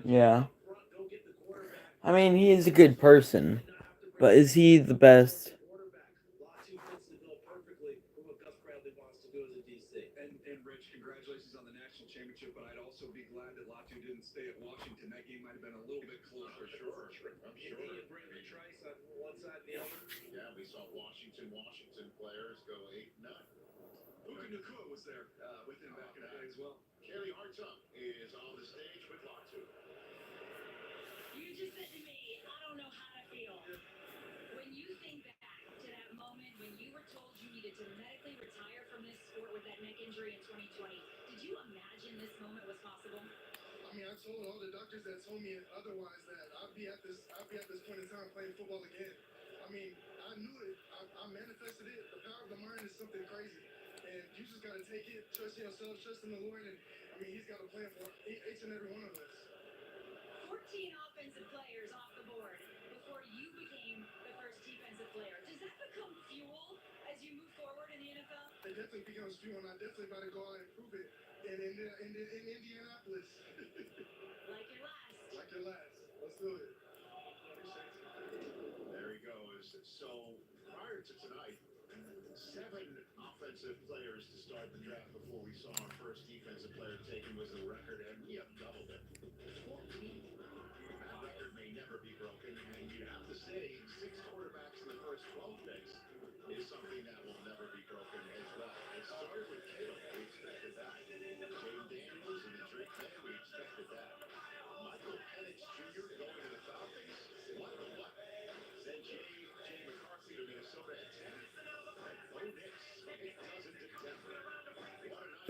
Speaker 1: Yeah. I mean, he's a good person, but is he the best?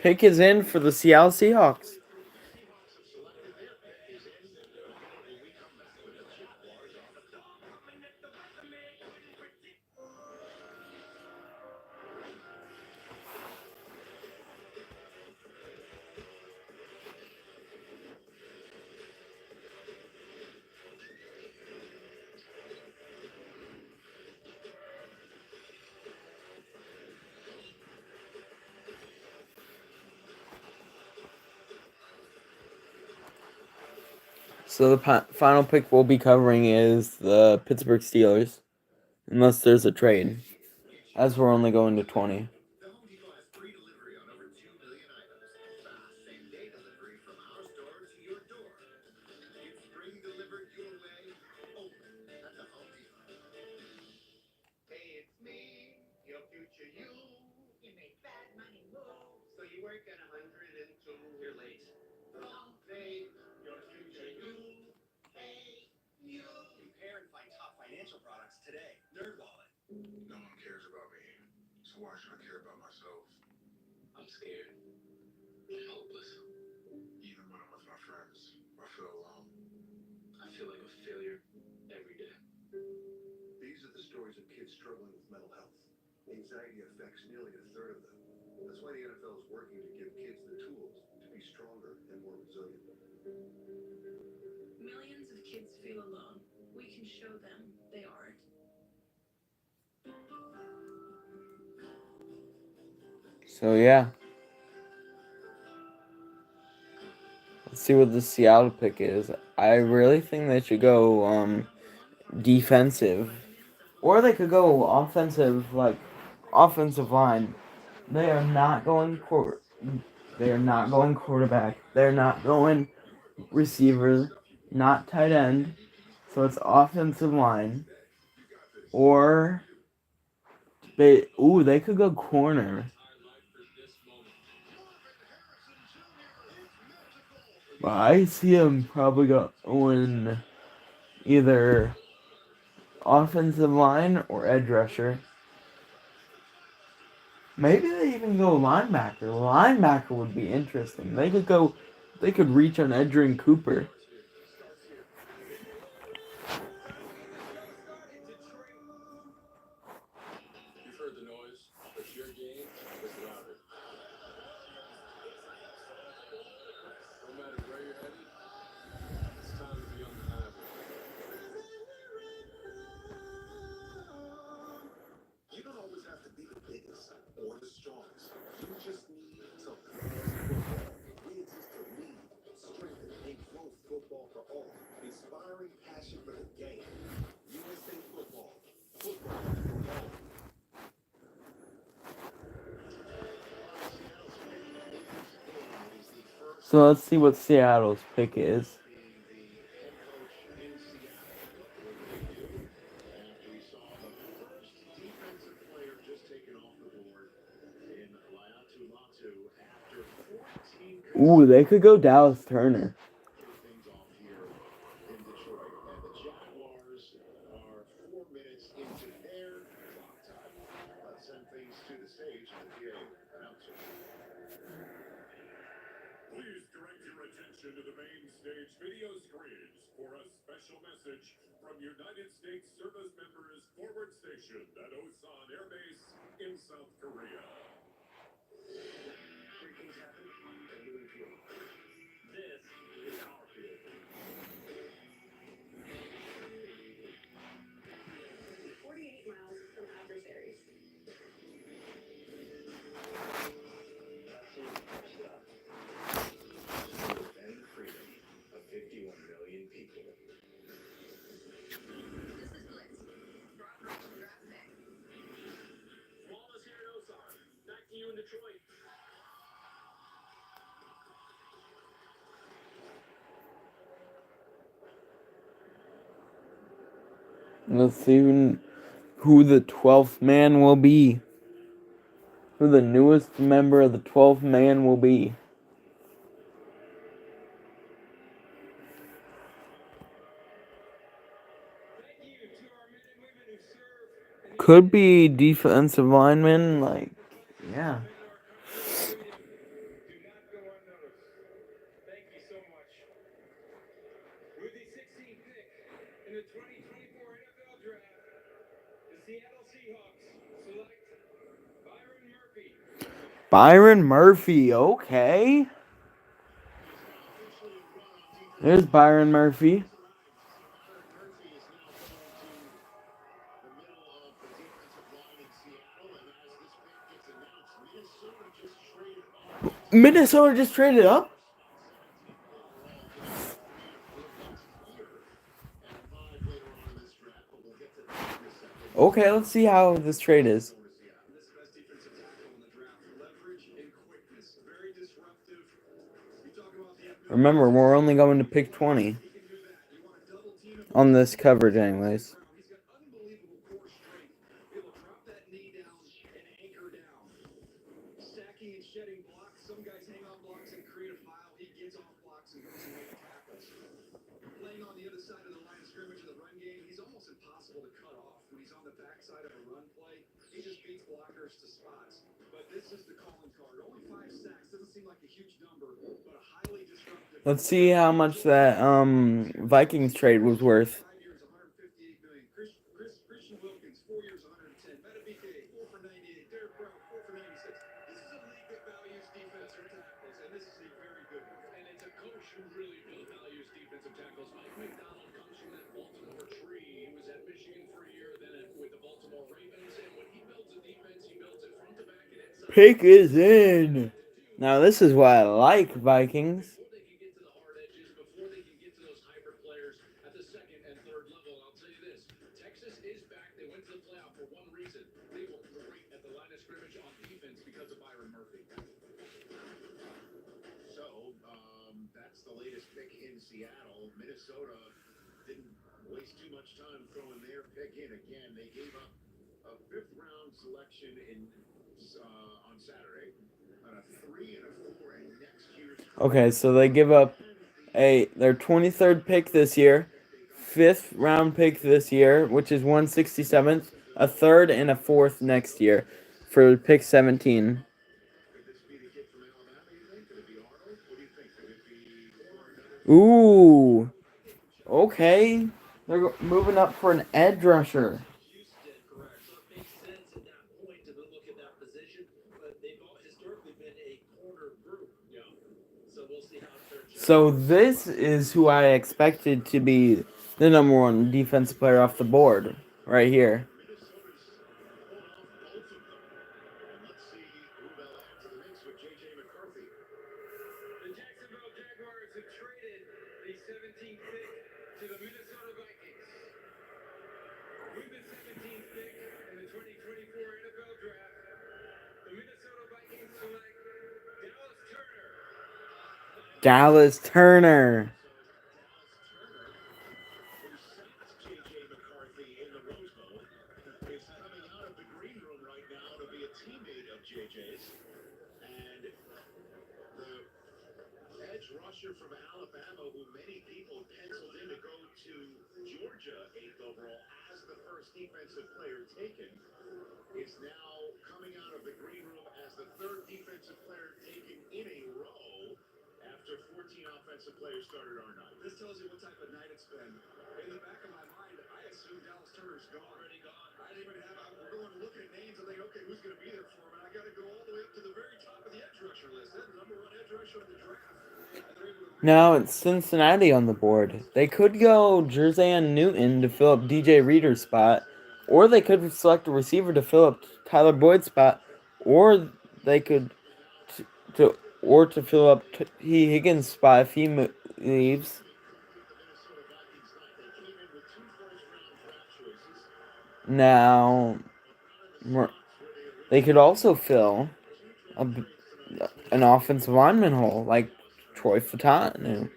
Speaker 1: Pick is in for the Seattle Seahawks. So the final pick we'll be covering is the Pittsburgh Steelers, unless there's a trade, as we're only going to 20. So yeah. Let's see what the Seattle pick is. I really think they should go defensive. Or they could go offensive, like offensive line. They are not going they are not going quarterback. They're not going receiver, not tight end. So it's offensive line. Or they could go corner. But I see them probably going either offensive line or edge rusher. Maybe they even go linebacker. Linebacker would be interesting. They could go. They could reach on Edgerrin Cooper. So let's see what Seattle's pick is. Ooh, they could go Dallas Turner. Let's see who the 12th man will be. Who the newest member of the 12th man will be. Could be defensive lineman, like, yeah. Byron Murphy, okay. There's Byron Murphy. Minnesota just traded up? Okay, let's see how this trade is. Remember, we're only going to pick 20 on this coverage anyways. Let's see how much that Vikings trade was worth. Pick is in. Now this is why I like Vikings. Okay, so they give up their 23rd pick this year, 5th round pick this year, which is 167th, a 3rd and a 4th next year. for pick 17. Ooh, okay. They're moving up for an edge rusher. So this is who I expected to be the number one defensive player off the board right here. Dallas Turner. Now it's Cincinnati on the board. They could go Jer'Zhan Newton to fill up DJ Reader's spot, or they could select a receiver to fill up Tyler Boyd's spot, or they could to fill up T. Higgins' spot if he leaves. Now, they could also fill an offensive lineman hole like Troy Fautanu.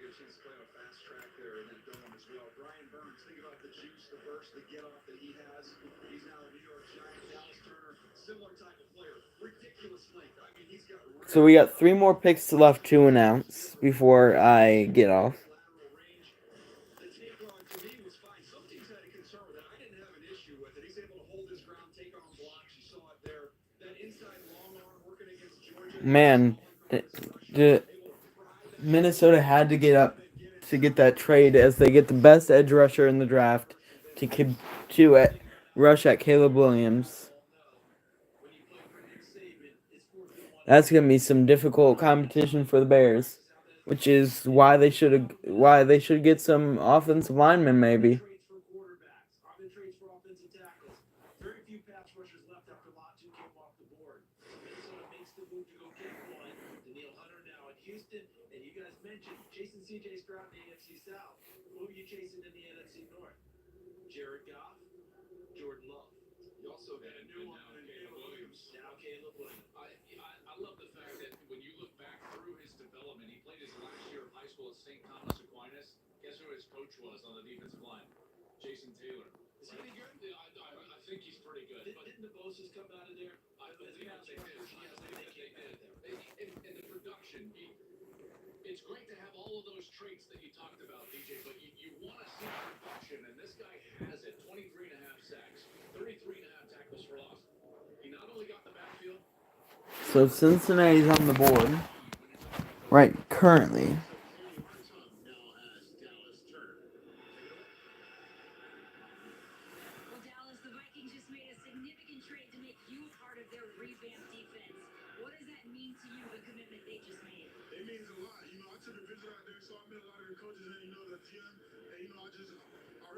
Speaker 1: So we got 3 more picks left to announce before I get off. Man, Minnesota had to get up to get that trade as they get the best edge rusher in the draft to rush at Caleb Williams. That's gonna be some difficult competition for the Bears, which is why they should get some offensive linemen maybe. So Cincinnati's on the board right currently.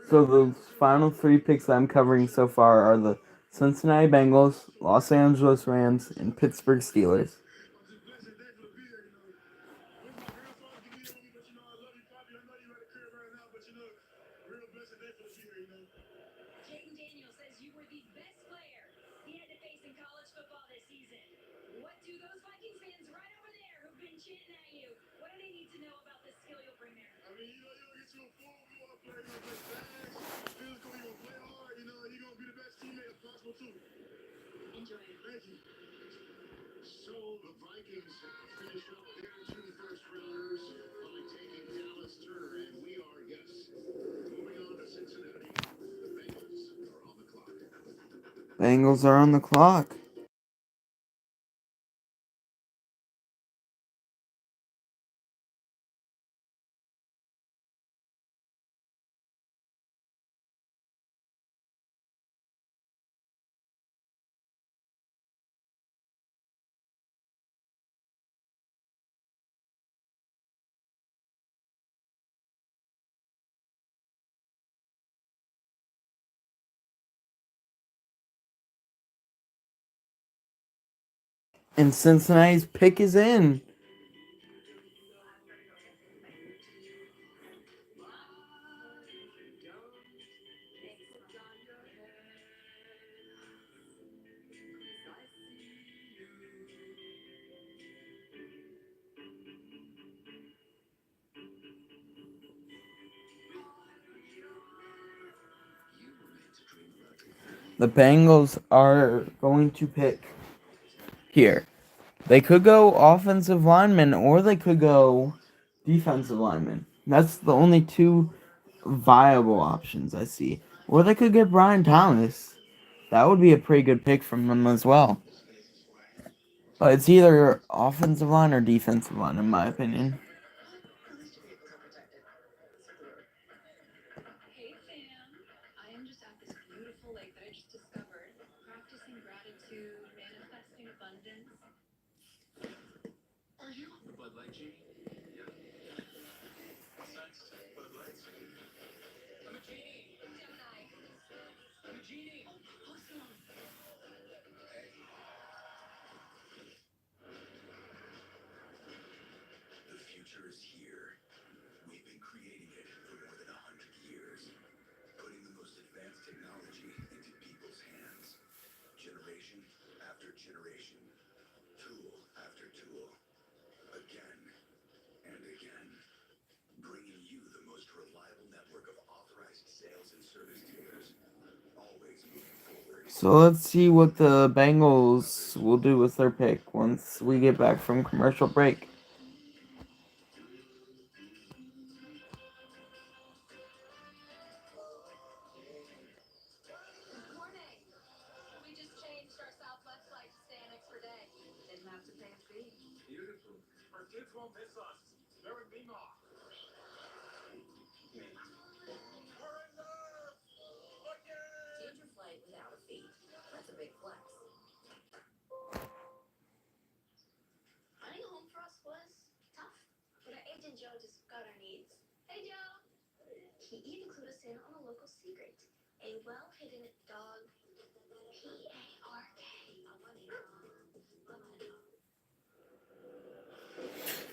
Speaker 1: So the final 3 picks I'm covering so far are the Cincinnati Bengals, Los Angeles Rams, and Pittsburgh Steelers. Bengals are on the clock. And Cincinnati's pick is in. The Bengals are going to pick here. They could go offensive lineman or they could go defensive lineman. That's the only two viable options I see. Or they could get Brian Thomas. That would be a pretty good pick from them as well. But it's either offensive line or defensive line, in my opinion. So let's see what the Bengals will do with their pick once we get back from commercial break.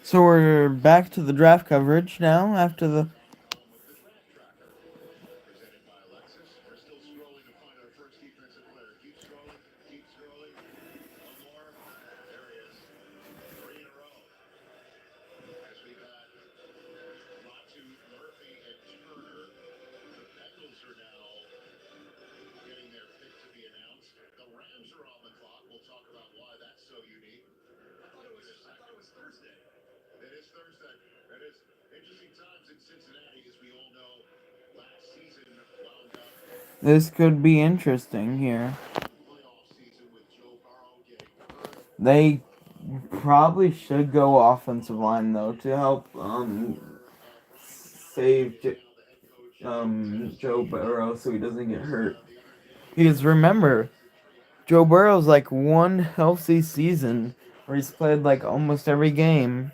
Speaker 1: So we're back to the draft coverage now after the. This could be interesting here. They probably should go offensive line though to help save Joe Burrow so he doesn't get hurt. Because remember, Joe Burrow's like one healthy season where he's played like almost every game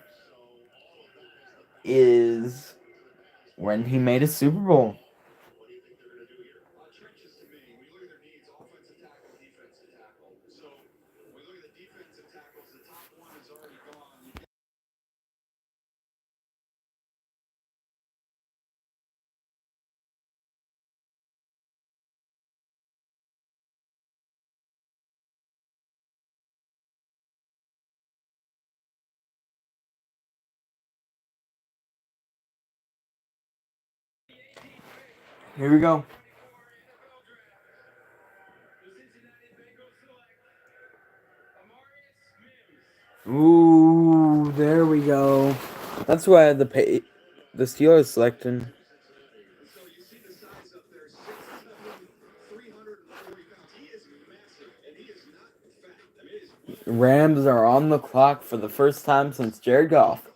Speaker 1: is when he made a Super Bowl. Here we go. Ooh, there we go. That's why I had the Steelers selecting. Rams are on the clock for the first time since Jared Goff.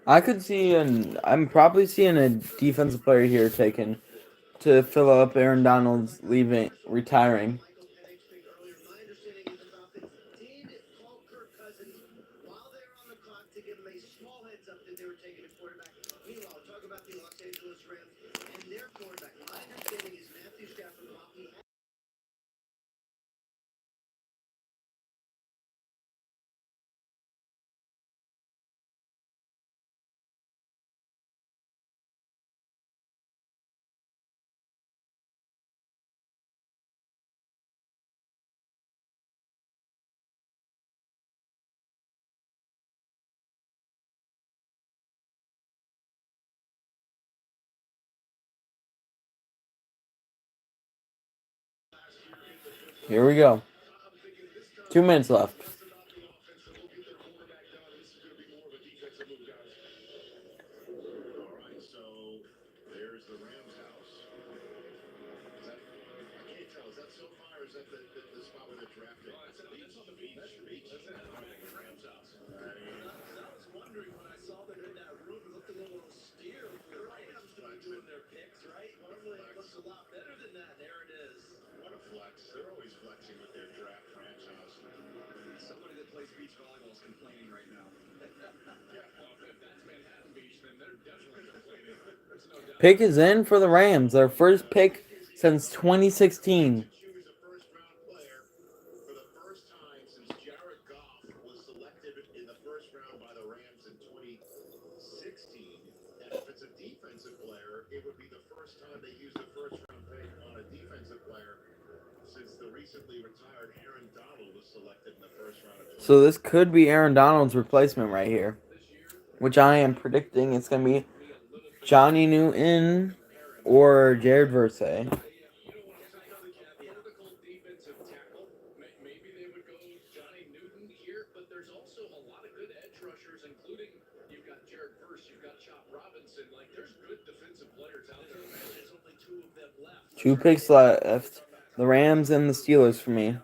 Speaker 1: I could see, and I'm probably seeing a defensive player here taken to fill up Aaron Donald's leaving, retiring. Here we go. 2 minutes left. Pick is in for the Rams. Their first pick since 2016. So this could be Aaron Donald's replacement right here, which I am predicting it's going to be Johnny Newton or Jared Versay. Two picks left. The Rams and the Steelers for me.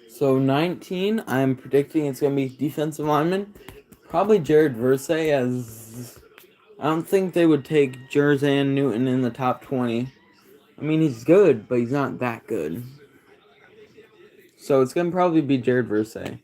Speaker 1: So 19, I'm predicting it's going to be defensive lineman. Probably Jared Versay, as I don't think they would take Jerzan Newton in the top 20. I mean, he's good, but he's not that good. So it's going to probably be Jared Versay.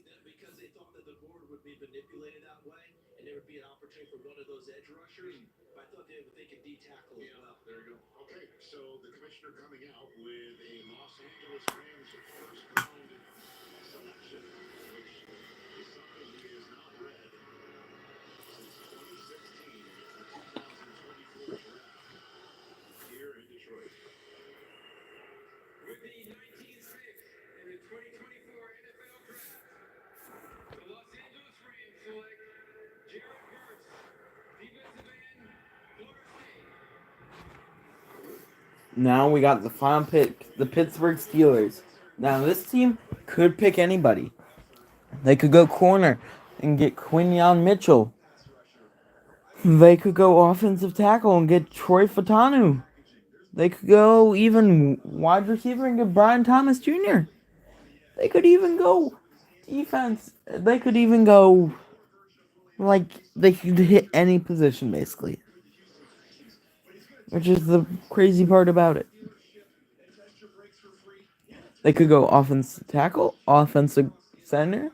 Speaker 1: Now we got the final pick, the Pittsburgh Steelers. Now this team could pick anybody. They could go corner and get Quinyon Mitchell. They could go offensive tackle and get Troy Fatanu. They could go even wide receiver and get Brian Thomas Jr. They could even go defense. They could even go they could hit any position basically, which is the crazy part about it. They could go offensive tackle, offensive center.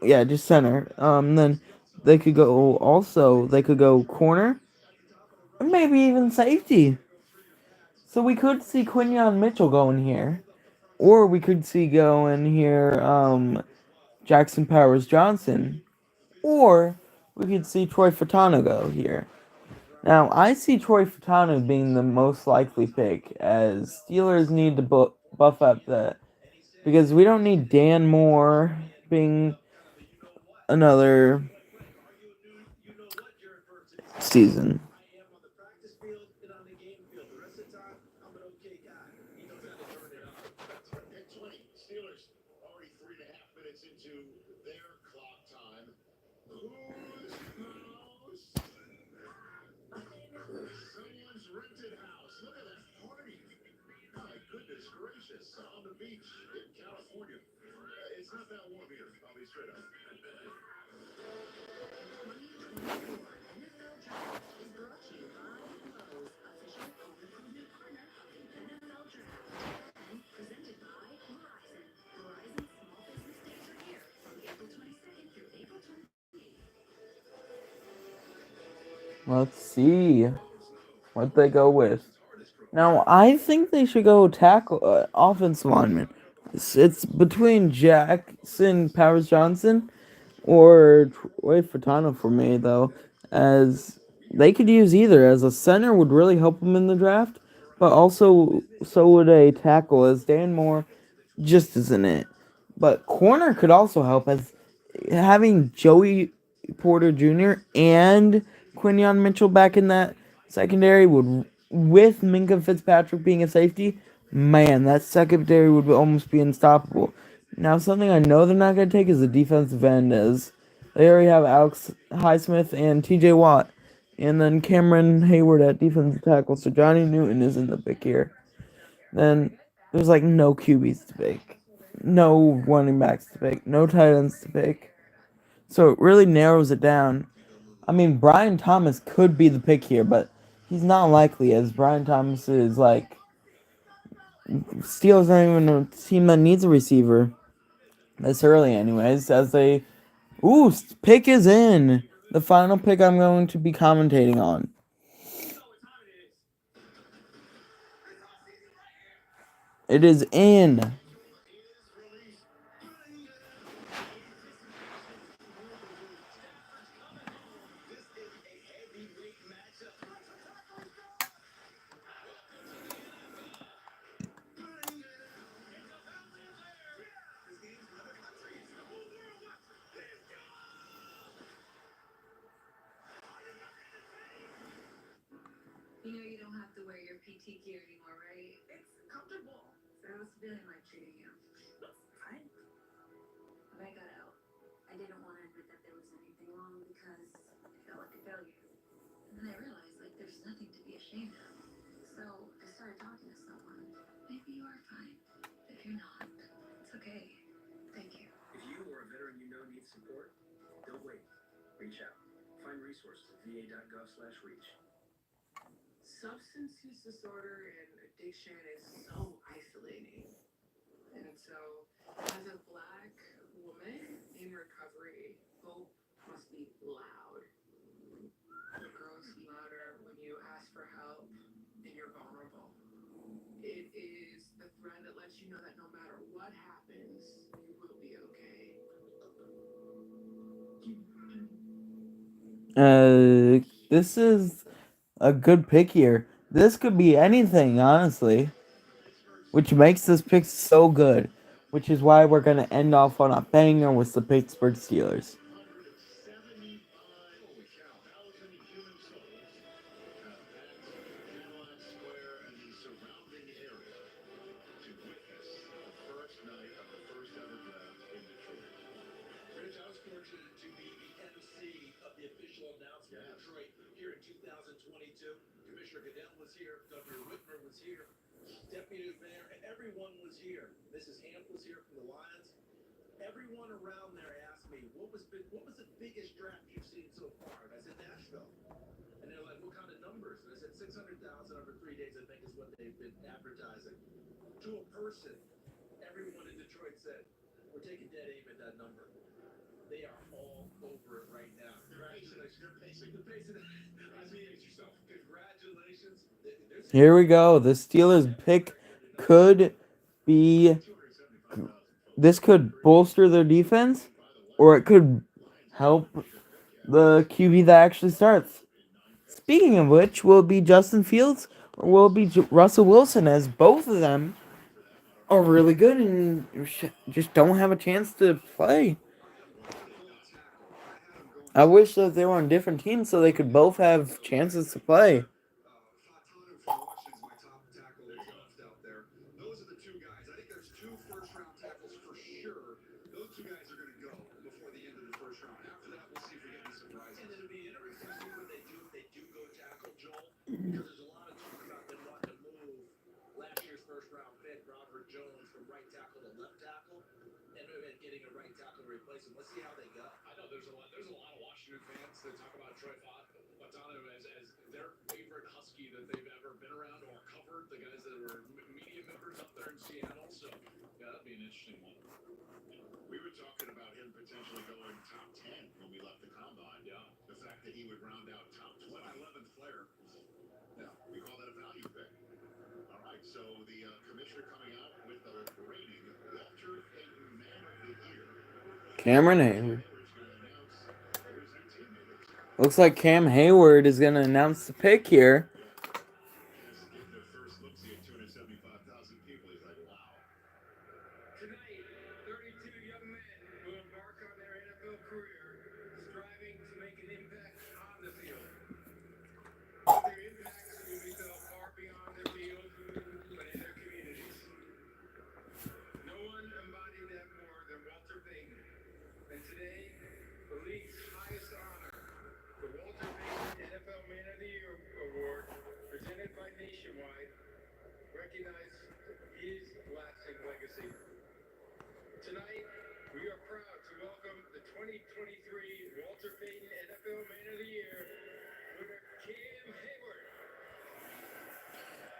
Speaker 1: Yeah, just center. Then they could go also. They could go corner, and maybe even safety. So we could see Quinyon Mitchell go in here, or we could see go in here Jackson Powers Johnson, or we could see Troy Fatano go here. Now, I see Troy Fatano being the most likely pick, as Steelers need to buff up that, because we don't need Dan Moore being another season. Let's see what they go with. Now, I think they should go tackle offensive lineman. It's between Jackson Powers Johnson or Troy Fatano for me, though, as they could use either. As a center would really help them in the draft, but also so would a tackle, as Dan Moore just isn't it. But corner could also help, as having Joey Porter Jr. and Quinyon Mitchell back in that secondary would, with Minka Fitzpatrick being a safety, man, that secondary would almost be unstoppable. Now, something I know they're not going to take is a defensive end, as they already have Alex Highsmith and TJ Watt, and then Cameron Hayward at defensive tackle, so Johnny Newton is in the pick here. Then there's like no QBs to pick, no running backs to pick, no tight ends to pick. So it really narrows it down. I mean, Brian Thomas could be the pick here, but he's not likely, as Brian Thomas is like Steelers aren't even a team that needs a receiver this early, anyways. As they, pick is in. The final pick I'm going to be commentating on. It is in. This is a good pick here. This could be anything, honestly, which makes this pick so good. Which is why we're gonna end off on a banger with the Pittsburgh Steelers. Here we go. The Steelers pick could be. This could bolster their defense, or it could help the QB that actually starts. Speaking of which, will it be Justin Fields or will it be Russell Wilson? As both of them are really good and just don't have a chance to play. I wish that they were on different teams so they could both have chances to play. Cameron Hayward. Looks like Cam Hayward is going to announce the pick here.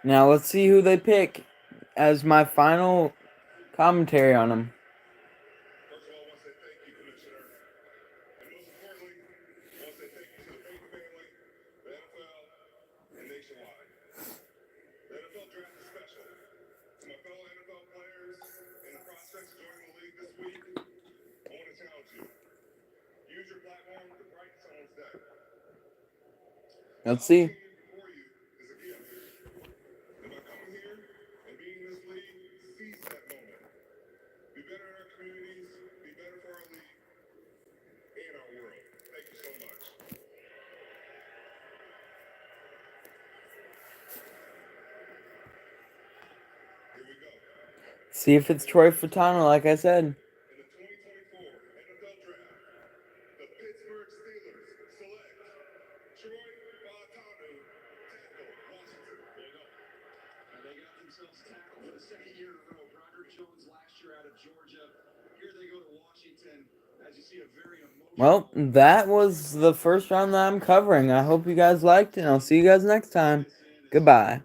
Speaker 1: Now let's see who they pick as my final commentary on him. Let's see. See if it's Troy Fautanu, like I said. Well, that was the first round that I'm covering. I hope you guys liked it, and I'll see you guys next time. Goodbye.